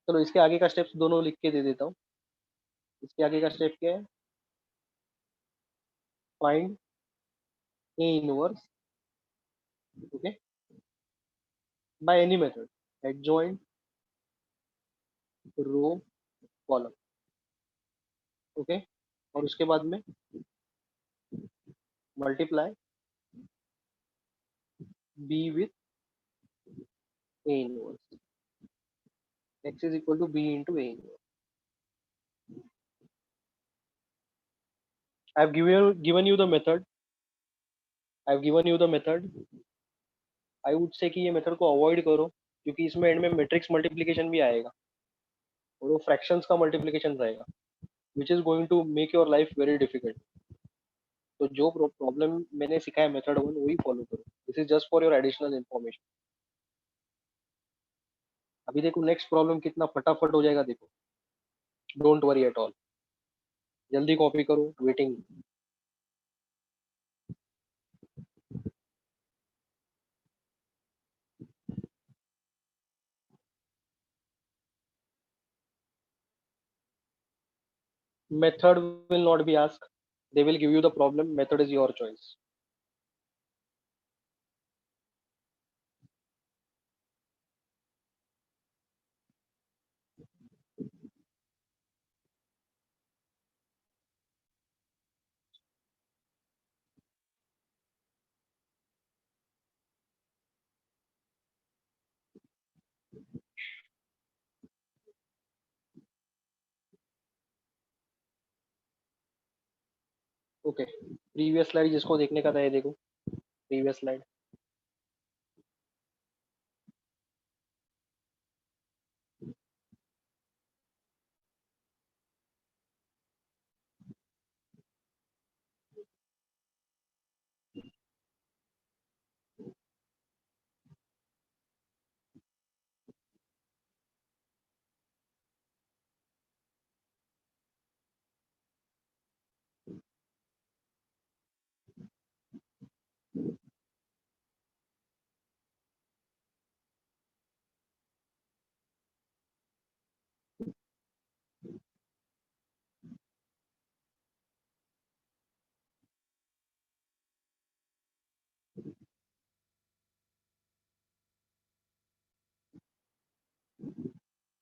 [SPEAKER 1] चलो इसके आगे का स्टेप्स दोनों लिख के दे देता हूँ। इसके आगे का स्टेप क्या है? Find A inverse, okay, by any method, adjoint row column, okay, और उसके बाद में multiply B with A inverse, x is equal to b into a inverse. I have given you the method. I have given you the method. I would say कि ये मेथड को अवॉइड करो, क्योंकि इसमें एंड में मैट्रिक्स मल्टीप्लिकेशन भी आएगा और वो फ्रैक्शंस का मल्टीप्लिकेशन रहेगा, which is going to make your life very difficult. तो जो प्रॉब्लम मैंने सिखाया मेथड 1 वही फॉलो करो। This is just for your additional information. अभी देखो नेक्स्ट प्रॉब्लम कितना फटाफट हो जाएगा, देखो, डोंट वरी एट ऑल, जल्दी कॉपी करो, waiting. Method will not be asked, they will give you the problem, method is your choice. Okay, previous slide जिसको देखने का था ये देखो, previous slide.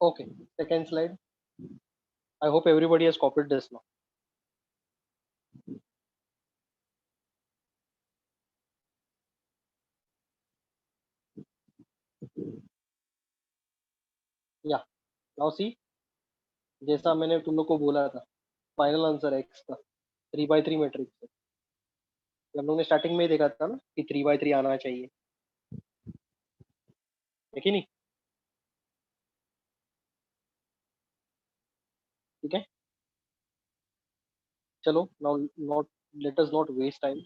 [SPEAKER 1] Okay, second slide. I hope everybody has copied this now. Yeah, now see, जैसा मैंने तुम लोग को बोला था, फाइनल आंसर है x का 3 by 3 मैट्रिक्स है। हम लोग ने स्टार्टिंग में ही देखा था ना कि 3 by 3 आना चाहिए, है कि नहीं? ठीक है, चलो now not, let us not waste time.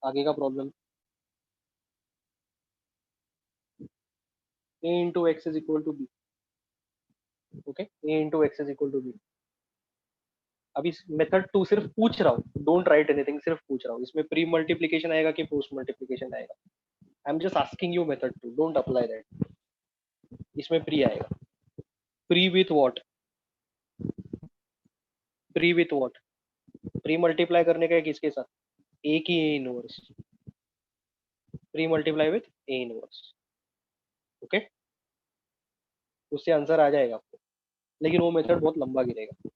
[SPEAKER 1] आगे का problem, a into x is equal to b, okay, a into x is equal to b। अभी मेथड 2 सिर्फ पूछ रहा हूँ, डोंट राइट एनीथिंग, सिर्फ पूछ रहा हूँ इसमें प्री मल्टीप्लिकेशन आएगा कि पोस्ट मल्टीप्लिकेशन आएगा। I am just asking you method 2, don't apply that. इसमें प्री आएगा, pre with what, pre with what, pre multiply करने का है किसके साथ? ए की A inverse, pre multiply with A inverse, okay, उससे आंसर आ जाएगा आपको, लेकिन वो मेथड बहुत लंबा गिरेगा।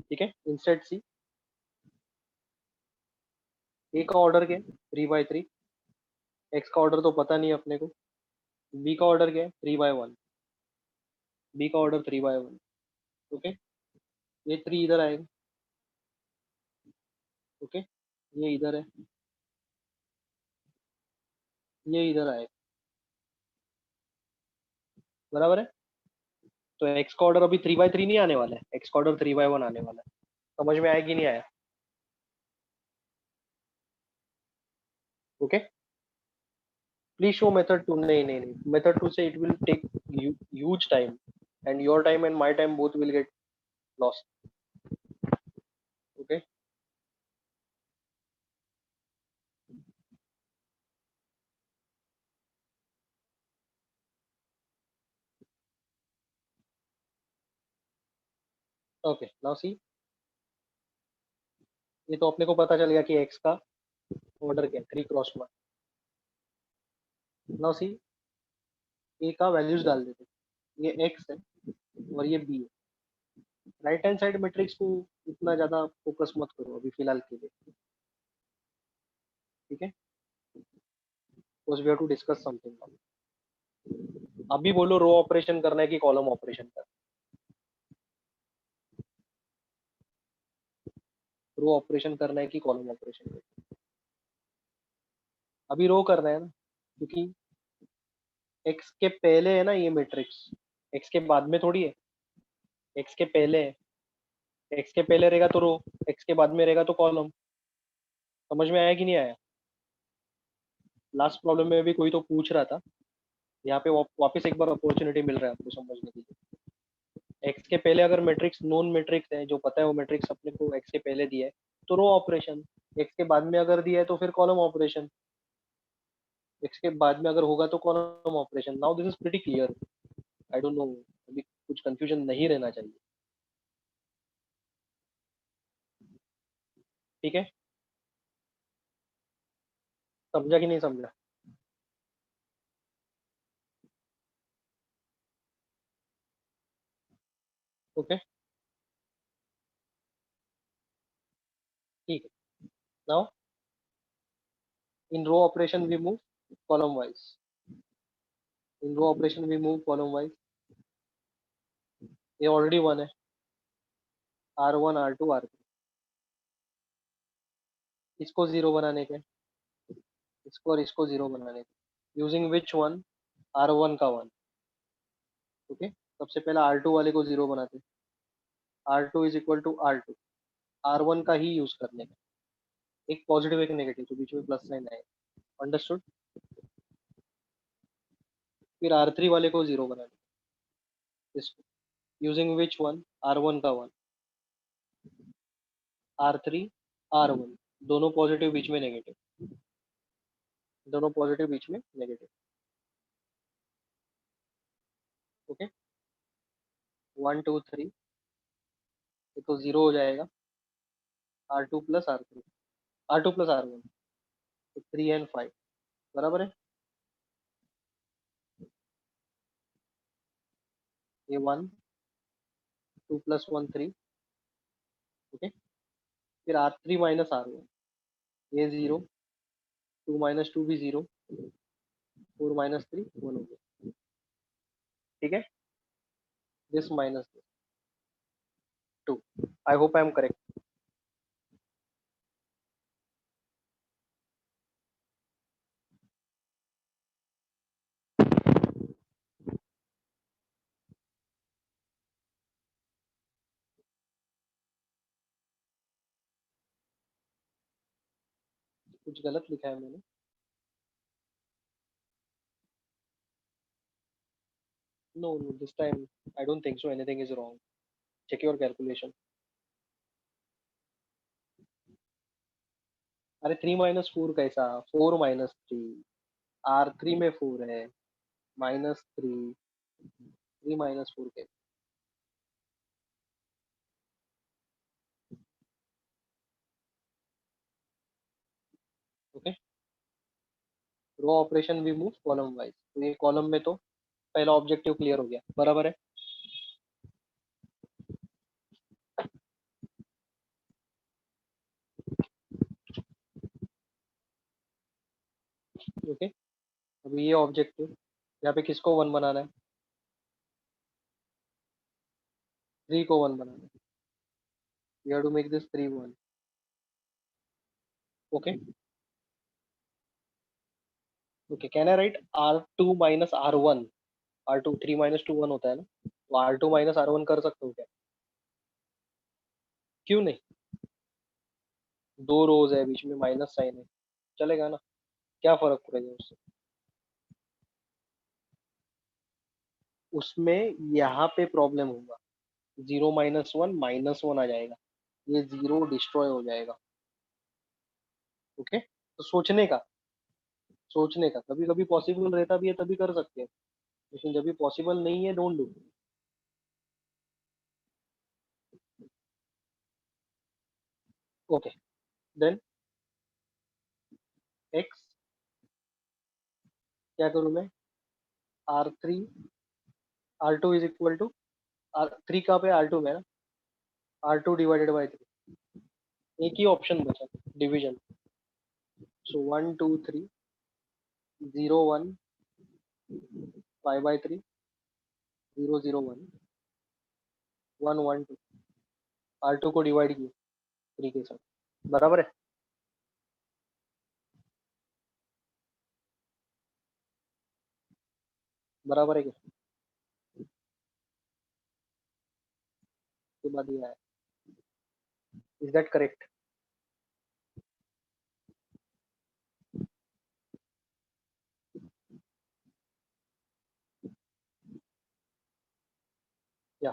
[SPEAKER 1] ठीक है, इंस्टेड सी, ए का ऑर्डर क्या है? 3 by 3, एक्स का ऑर्डर तो पता नहीं अपने को, बी का ऑर्डर क्या है? 3 by 1, बी का ऑर्डर 3 by 1, ओके, ये 3 इधर आएगा, ओके, ये इधर है, ये इधर आएगा, बराबर है। तो एक्स का ऑर्डर अभी 3 by 3 नहीं आने वाला है, एक्स का ऑर्डर 3 by 1 आने वाला है। समझ में आया कि नहीं आया? Okay, please show method two. नहीं नहीं नहीं, मेथड टू से it will take huge time, and your time and my time both will get lost. Okay. Okay now see, ये तो अपने को पता चल गया कि एक्स का ऑर्डर क्या है, 3 क्रॉस 1. नाउ सी, ए का वैल्यूज डाल देते. ये एक्स है और ये बी है. राइट हैंड साइड मैट्रिक्स को इतना ज्यादा फोकस मत करो अभी फिलहाल के लिए. ठीक है, because we have to discuss something. अभी बोलो रो ऑपरेशन करना है कि कॉलम ऑपरेशन करना है. रो ऑपरेशन करना है कि कॉलम ऑपरेशन करना है. अभी रो करना है ना, क्योंकि एक्स के पहले है ना ये मैट्रिक्स, एक्स के बाद में थोड़ी है. एक्स के पहले है. एक्स के पहले रहेगा तो रो, एक्स के बाद में रहेगा तो कॉलम. समझ में आया कि नहीं आया? लास्ट प्रॉब्लम में भी कोई तो पूछ रहा था. यहाँ पे वापस एक बार अपॉर्चुनिटी मिल रहा है आपको समझने के लिए. एक्स के पहले अगर मैट्रिक्स नोन मैट्रिक्स है, जो पता है वो मैट्रिक्स अपने को एक्स के पहले दिया है, तो रो ऑपरेशन. एक्स के बाद में अगर दिया है तो फिर कॉलम ऑपरेशन. एक्स के बाद में अगर होगा तो column operation. Now this is pretty clear. I don't know, अभी कुछ कंफ्यूजन नहीं रहना चाहिए. ठीक है, समझा कि नहीं समझा? ओके, ठीक है. Now in row operation we move column wise. In row operation we move column wise. ये ऑलरेडी वन है. R1 R2 R3. इसको जीरो बनाने के, इसको और इसको जीरो बनाने के, यूजिंग विच वन, R1 का वन. ओके, सबसे पहला R2 वाले को जीरो बनाते. R2 is equal to R2. R1 का ही यूज करने का. एक पॉजिटिव एक नेगेटिव, तो बीच में प्लस साइन आएगा. अंडरस्टूड. फिर R3 वाले को जीरो बनाने. इसको यूजिंग विच वन, R1 का वन. R3 R1, दोनों पॉजिटिव बीच में नेगेटिव. दोनों पॉजिटिव बीच में नेगेटिव. ओके, 1 2 3. ये तो जीरो हो जाएगा. R2 plus R3, R2 plus R1, तो 3 and 5 बराबर है. ये 1, 2 + 1 3. ओके, फिर R3 - R1, ये जीरो. 2 - 2 भी जीरो. 4 - 3 1 हो गया. ठीक है, this minus 2. I hope I am correct. कुछ गलत लिखा है मैंने? No no, this time I don't think so anything is wrong. Check your calculation. अरे 3 - 4 कैसा, 4 - 3. R3 में 4 है. -3. 3 - 4 के. Okay, row operation we move column wise. तो ये कॉलम में तो पहला ऑब्जेक्टिव क्लियर हो गया, बराबर है. ओके, अभी ये ऑब्जेक्टिव, यहाँ पे किसको वन बनाना है? 3 को वन बनाना है. We have to make this 3 1. Okay. Okay, can I write R2 - R1? R2 3 - 2 1 होता है ना, तो R2 - R1 कर सकते हो क्या? क्यों नहीं? दो रोज है, बीच में माइनस साइन है, चलेगा ना. क्या फर्क पड़ेगा उससे? उसमें यहाँ पे प्रॉब्लम होगा, 0 -1 -1 आ जाएगा, ये 0 डिस्ट्रॉय हो जाएगा। ओके, तो सोचने का कभी कभी पॉसिबल रहता भी है तभी कर सकते हैं, लेकिन जब भी पॉसिबल नहीं है don't do. Okay, then X क्या करूँ मैं, R3 R2 is equal to R3 कहाँ पे, R2 में ना, R2 डिवाइडेड बाई 3, एक ही ऑप्शन बचा डिवीजन, सो 1 2 3 0 1 5/3 0 0 1 1 1 2, R2 को डिवाइड किया 3 के साथ, बराबर है। बराबर है क्या, उसके बाद ये आया, इज दैट करेक्ट। या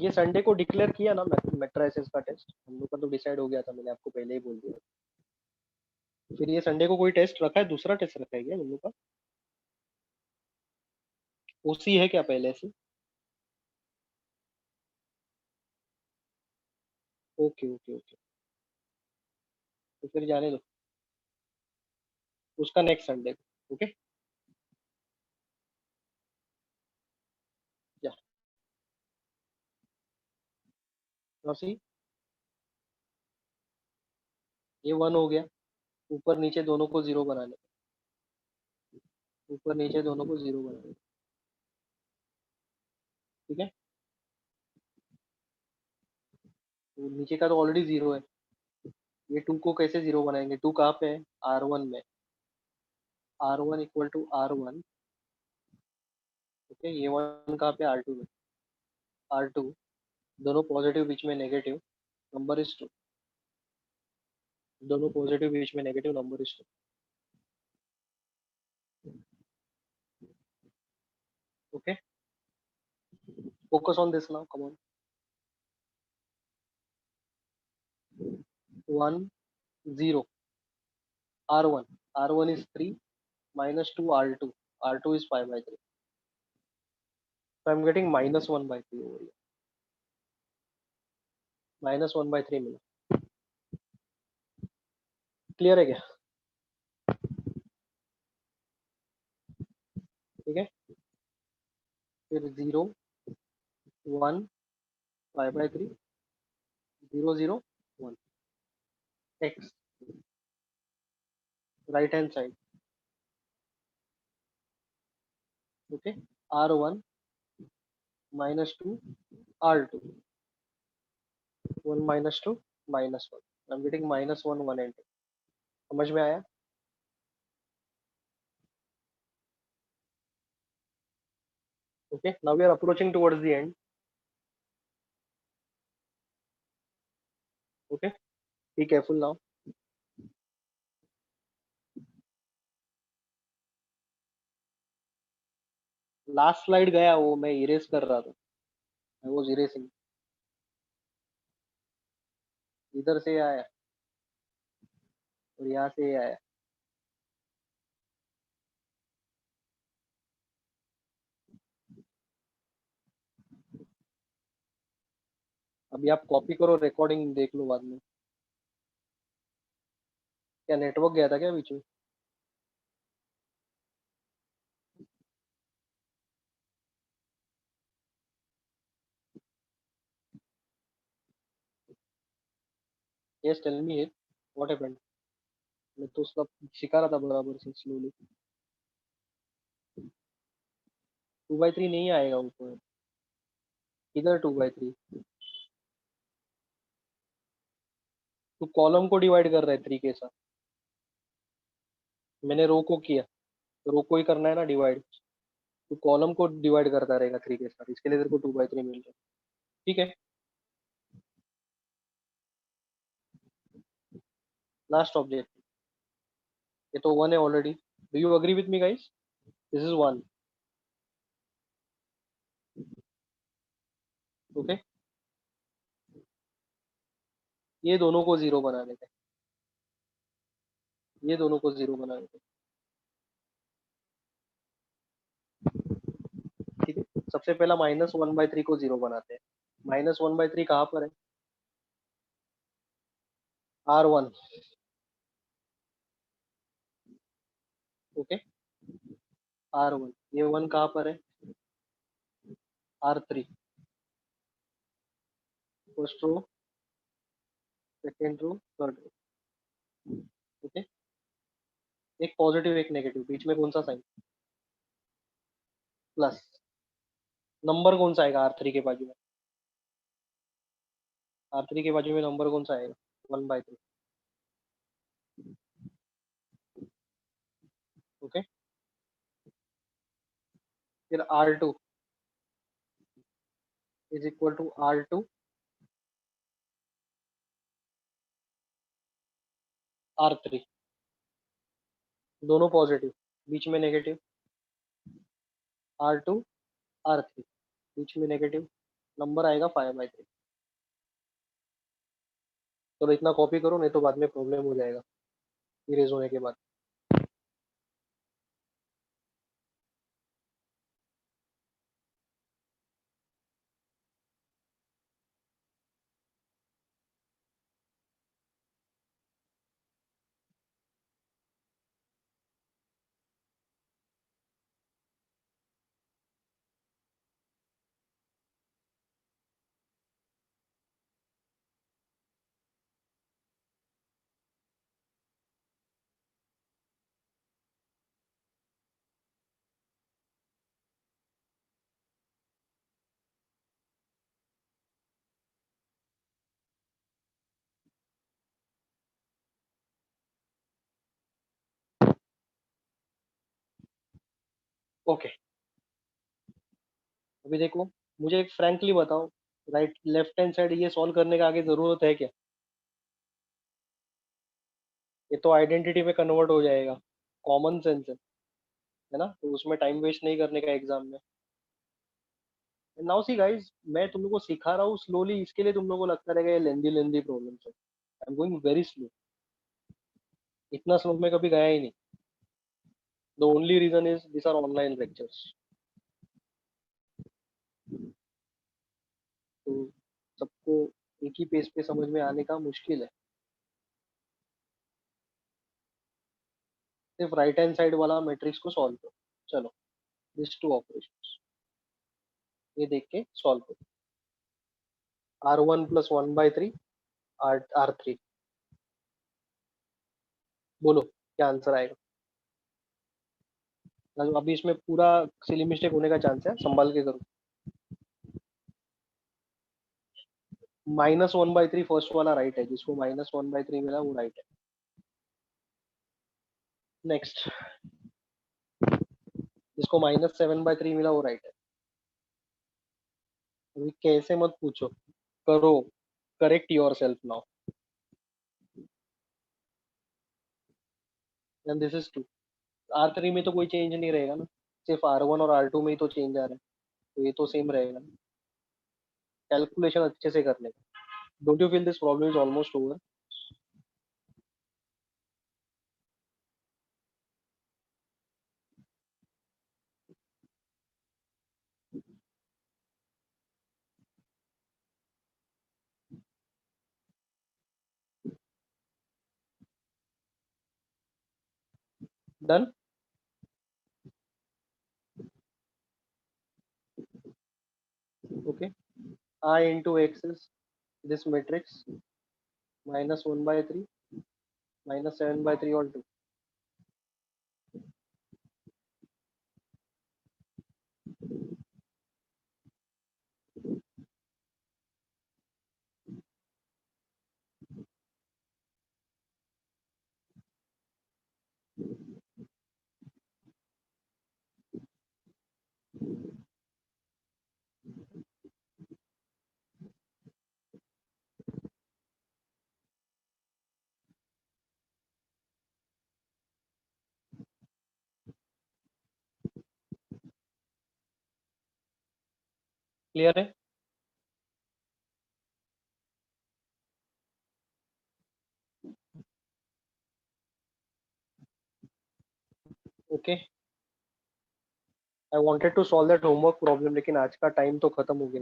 [SPEAKER 1] ये संडे को डिक्लेयर किया ना मेट्राइसिस का टेस्ट, हम लोग का तो डिसाइड हो गया था, मैंने आपको पहले ही बोल दिया। फिर ये संडे को कोई टेस्ट रखा है, दूसरा टेस्ट रखा है क्या हम लोग का, ओसी है क्या पहले से। ओके ओके ओके, तो फिर जाने दो, उसका नेक्स्ट संडे को। ओके, या सी, ये 1 हो गया, ऊपर नीचे दोनों को जीरो बनाने, ऊपर नीचे दोनों को जीरो बनाने, ठीक है। तो नीचे का तो ऑलरेडी जीरो है, ये 2 को कैसे जीरो बनाएंगे, 2 कहाँ पे है, R1 में, R1 equal to R1, okay, ये 1 कहाँ पे, R2 में, R2 दोनों पॉजिटिव बीच में नेगेटिव, नंबर इज 2, दोनों पॉजिटिव बीच में negative, number is 2। Okay, focus on this now, come on, 1 0 R1, R1 is 3 minus 2 R2, R2 is 5/3, so I'm getting -1/3 over here, -1/3 मिला, क्लियर है क्या, ठीक है। फिर 0 1 5/3 0 0 1, x right hand side, okay, R1 -2 R2, 1 -2 -1, I'm getting -1 1 and 2, समझ में आया। Okay, now we are approaching towards the end. Okay, be careful now, last slide गया वो, मैं इरेज कर रहा था, आई वाज इरेजिंग, इधर से आया और यहाँ से आया, अभी आप कॉपी करो, रिकॉर्डिंग देख लो बाद में। क्या नेटवर्क गया था क्या बीच में, yes tell me it, what happened, मैं तो उसका सिखा रहा था बराबर से स्लोली, 2/3 नहीं आएगा ऊपर, इधर 2/3, तो कॉलम को डिवाइड कर रहा है 3 के साथ, मैंने रो को किया, रो को ही करना है ना डिवाइड, तो कॉलम को डिवाइड करता रहेगा 3 के साथ, इसके लिए तेरे को 2/3 मिल जाए। ठीक है, लास्ट ऑब्जेक्ट, ये तो 1 है already. Do you agree with me guys? This is 1। Okay, ये दोनों को 0 बना देते हैं, ये दोनों को 0 बना देते हैं। ठीक है, सबसे पहला -1/3 को 0 बनाते हैं। -1/3 कहाँ पर है? R1। ओके, R1, ये 1 कहाँ पर है? R3। First row, second row, third row. Okay, एक पॉजिटिव एक नेगेटिव, बीच में कौन सा साइन? प्लस। नंबर कौन सा आएगा R3 के बाजू में? R3 के बाजू में नंबर कौन सा आएगा? 1/3। ओके, फिर R2 is equal to R2 R3, दोनों पॉजिटिव, बीच में नेगेटिव। R2 R3, बीच में नेगेटिव, नंबर आएगा 5/3। तो इतना कॉपी करो, नहीं तो बाद में प्रॉब्लम हो जाएगा इरेज होने के बाद। ओके, अभी देखो, मुझे एक फ्रैंकली बताओ, राइट लेफ्ट हैंड साइड ये सॉल्व करने का आगे जरूरत है क्या? ये तो आइडेंटिटी में कन्वर्ट हो जाएगा, कॉमन सेंस है ना, तो उसमें टाइम वेस्ट नहीं करने का एग्जाम में। नाउ सी गाइस, मैं तुम लोग को सिखा रहा हूँ स्लोली, इसके लिए तुम लोग को लगता रहेगा ये लेंदी लेंदी प्रॉब्लम है। I am going very slow, इतना स्लो मैं कभी गया ही नहीं। The only reason is this are online lectures, तो सबको एक ही पेज पे समझ में आने का मुश्किल है। सिर्फ राइट हैंड साइड वाला मैट्रिक्स को सॉल्व करो। चलो, दिस टू ऑपरेशंस, ये देख के सॉल्व करो। R1 + 1/3 R3, बोलो क्या आंसर आएगा? मतलब अभी इसमें पूरा सिली मिस्टेक होने का चांस है, संभाल के करो। -1/3 फर्स्ट वाला राइट है, जिसको -1/3 मिला वो राइट है। नेक्स्ट, जिसको -7/3 मिला वो राइट है। अभी कैसे मत पूछो, करो, correct your self now. And this is 2। R3 में तो कोई चेंज नहीं रहेगा ना, सिर्फ R1 और R2 में ही तो चेंज आ रहा है, तो ये तो सेम रहेगा ना। कैलकुलेशन अच्छे से कर लेगा। Don't you feel this problem is almost over? Done. Okay, I into X is this matrix, -1/3 -7/3 all 2। Clear है? Okay, I wanted to solve that homework problem, लेकिन आज का टाइम तो खत्म हो गया।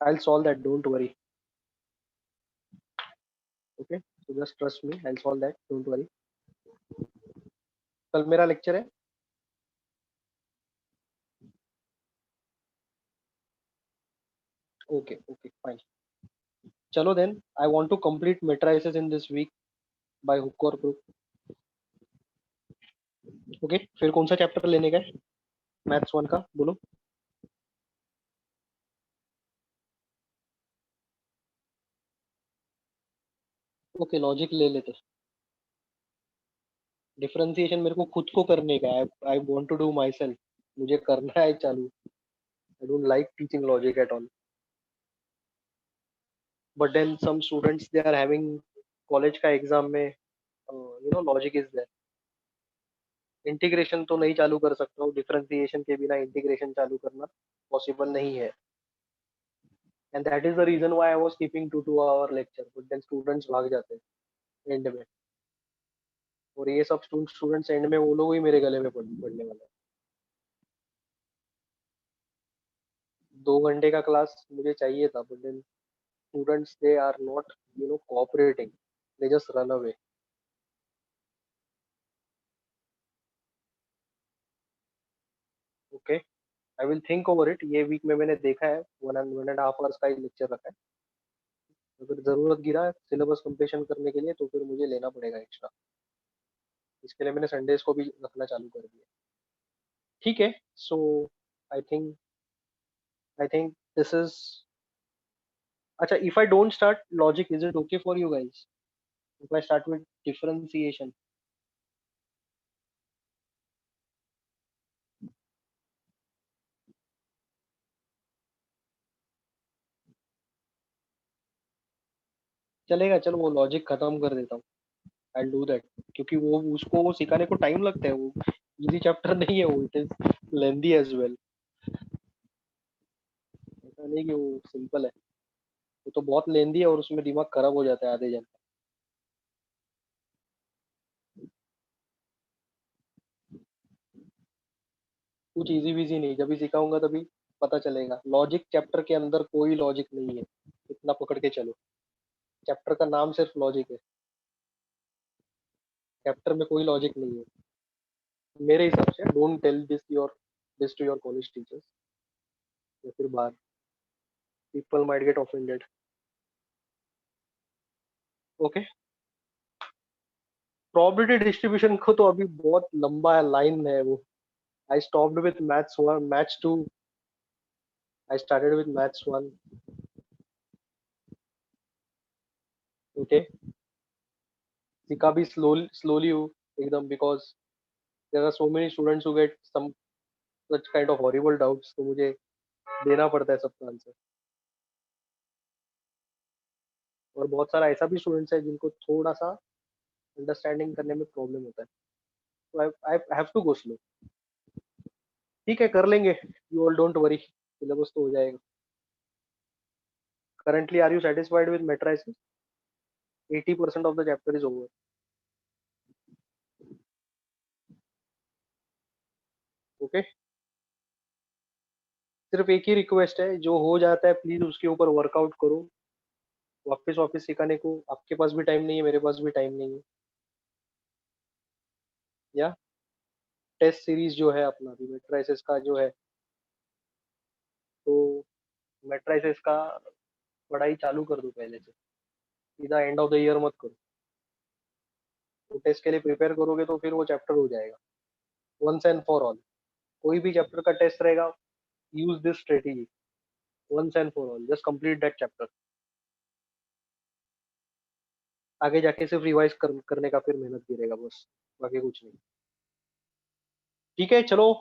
[SPEAKER 1] I will solve that, don't worry. Okay, so just trust me, I will solve that, don't worry. कल मेरा लेक्चर है। Okay okay fine. चलो then, I want to complete matrices in this week by hook or crook. Okay, फिर कौन सा चैप्टर लेने का है? मैथ्स वन का बोलो। ओके, लॉजिक ले लेते। डिफरेंशिएशन मेरे को खुद को करने का है, I want to do myself. मुझे करना है चालू। I don't like teaching logic at all, but then some students they are having college का एग्जाम में, लॉजिक इज देयर। इंटीग्रेशन तो नहीं चालू कर सकता हूँ, डिफरेंशिएशन के बिना इंटीग्रेशन चालू करना पॉसिबल नहीं है। And that is the reason why I was keeping 2 2 hour lecture, but then students भाग जाते हैं एंड में। और ये सब स्टूडेंट्स एंड में वो लोग ही मेरे गले में पड़ने वाले हैं। 2 घंटे का क्लास मुझे चाहिए था, but then students they are not cooperating, they just run away. Okay, I will think over it. ये वीक में मैंने देखा है, 1 1.5 आवर्स का ही लेक्चर रखा है। अगर जरूरत गिरा सिलेबस कंप्लीशन करने के लिए तो फिर मुझे लेना पड़ेगा एक्स्ट्रा। इसके लिए मैंने संडेज को भी रखना चालू कर दिया। ठीक है, so I think I think this is. अच्छा, if I don't start logic, is it okay for you guys if I start with differentiation? चलेगा, चलो वो लॉजिक खत्म कर देता हूँ। आई डू दैट, क्योंकि वो उसको वो सिखाने को टाइम लगता है। वो इजी चैप्टर नहीं है, वो it is lengthy as well. ऐसा नहीं कि वो सिंपल है, वो तो बहुत लेंदी है और उसमें दिमाग खराब हो जाता है आधे जन। कुछ इजी विजी नहीं, जब भी सिखाऊंगा तभी पता चलेगा। लॉजिक चैप्टर के अंदर कोई लॉजिक नहीं है, इतना पकड़ के चलो। चैप्टर का नाम सिर्फ लॉजिक है, चैप्टर में कोई लॉजिक नहीं है मेरे हिसाब से। Don't tell this to your college teachers, या फिर बाहर, people might get offended. Okay, probability distribution को तो अभी बहुत लंबा लाइन है वो। I stopped with maths one, maths two, I started with maths one. Okay, सीखा भी स्लोली हूँ एकदम, because there are so many students who get some such kind of horrible doubts, तो मुझे देना पड़ता है सबका आंसर। और बहुत सारा ऐसा भी स्टूडेंट्स है जिनको थोड़ा सा अंडरस्टैंडिंग करने में प्रॉब्लम होता है, तो I have to go slow. ठीक है, कर लेंगे, you all don't worry, syllabus तो हो जाएगा। Currently are you satisfied with matrices? 80% of the chapter is over. Okay, सिर्फ एक ही रिक्वेस्ट है, जो हो जाता है प्लीज उसके ऊपर वर्कआउट करो। वापस वापस सिखाने को आपके पास भी टाइम नहीं है, मेरे पास भी टाइम नहीं है। या टेस्ट सीरीज जो है अपना भी मेट्राइसिस का जो है, तो मेट्राइसिस का पढ़ाई चालू कर दो पहले से, सीधा एंड ऑफ द ईयर मत करो। तो टेस्ट के लिए प्रिपेयर करोगे तो फिर वो चैप्टर हो जाएगा वंस एंड फॉर ऑल। कोई भी चैप्टर का टेस्ट रहेगा, use this strategy, once and for all, just complete that chapter. आगे जाके सिर्फ करने का फिर मेहनत गिरेगा बस, बाकी कुछ नहीं। ठीक है, चलो,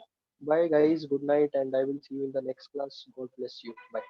[SPEAKER 1] bye guys, good night, and I will see you in the next class. God bless you, bye.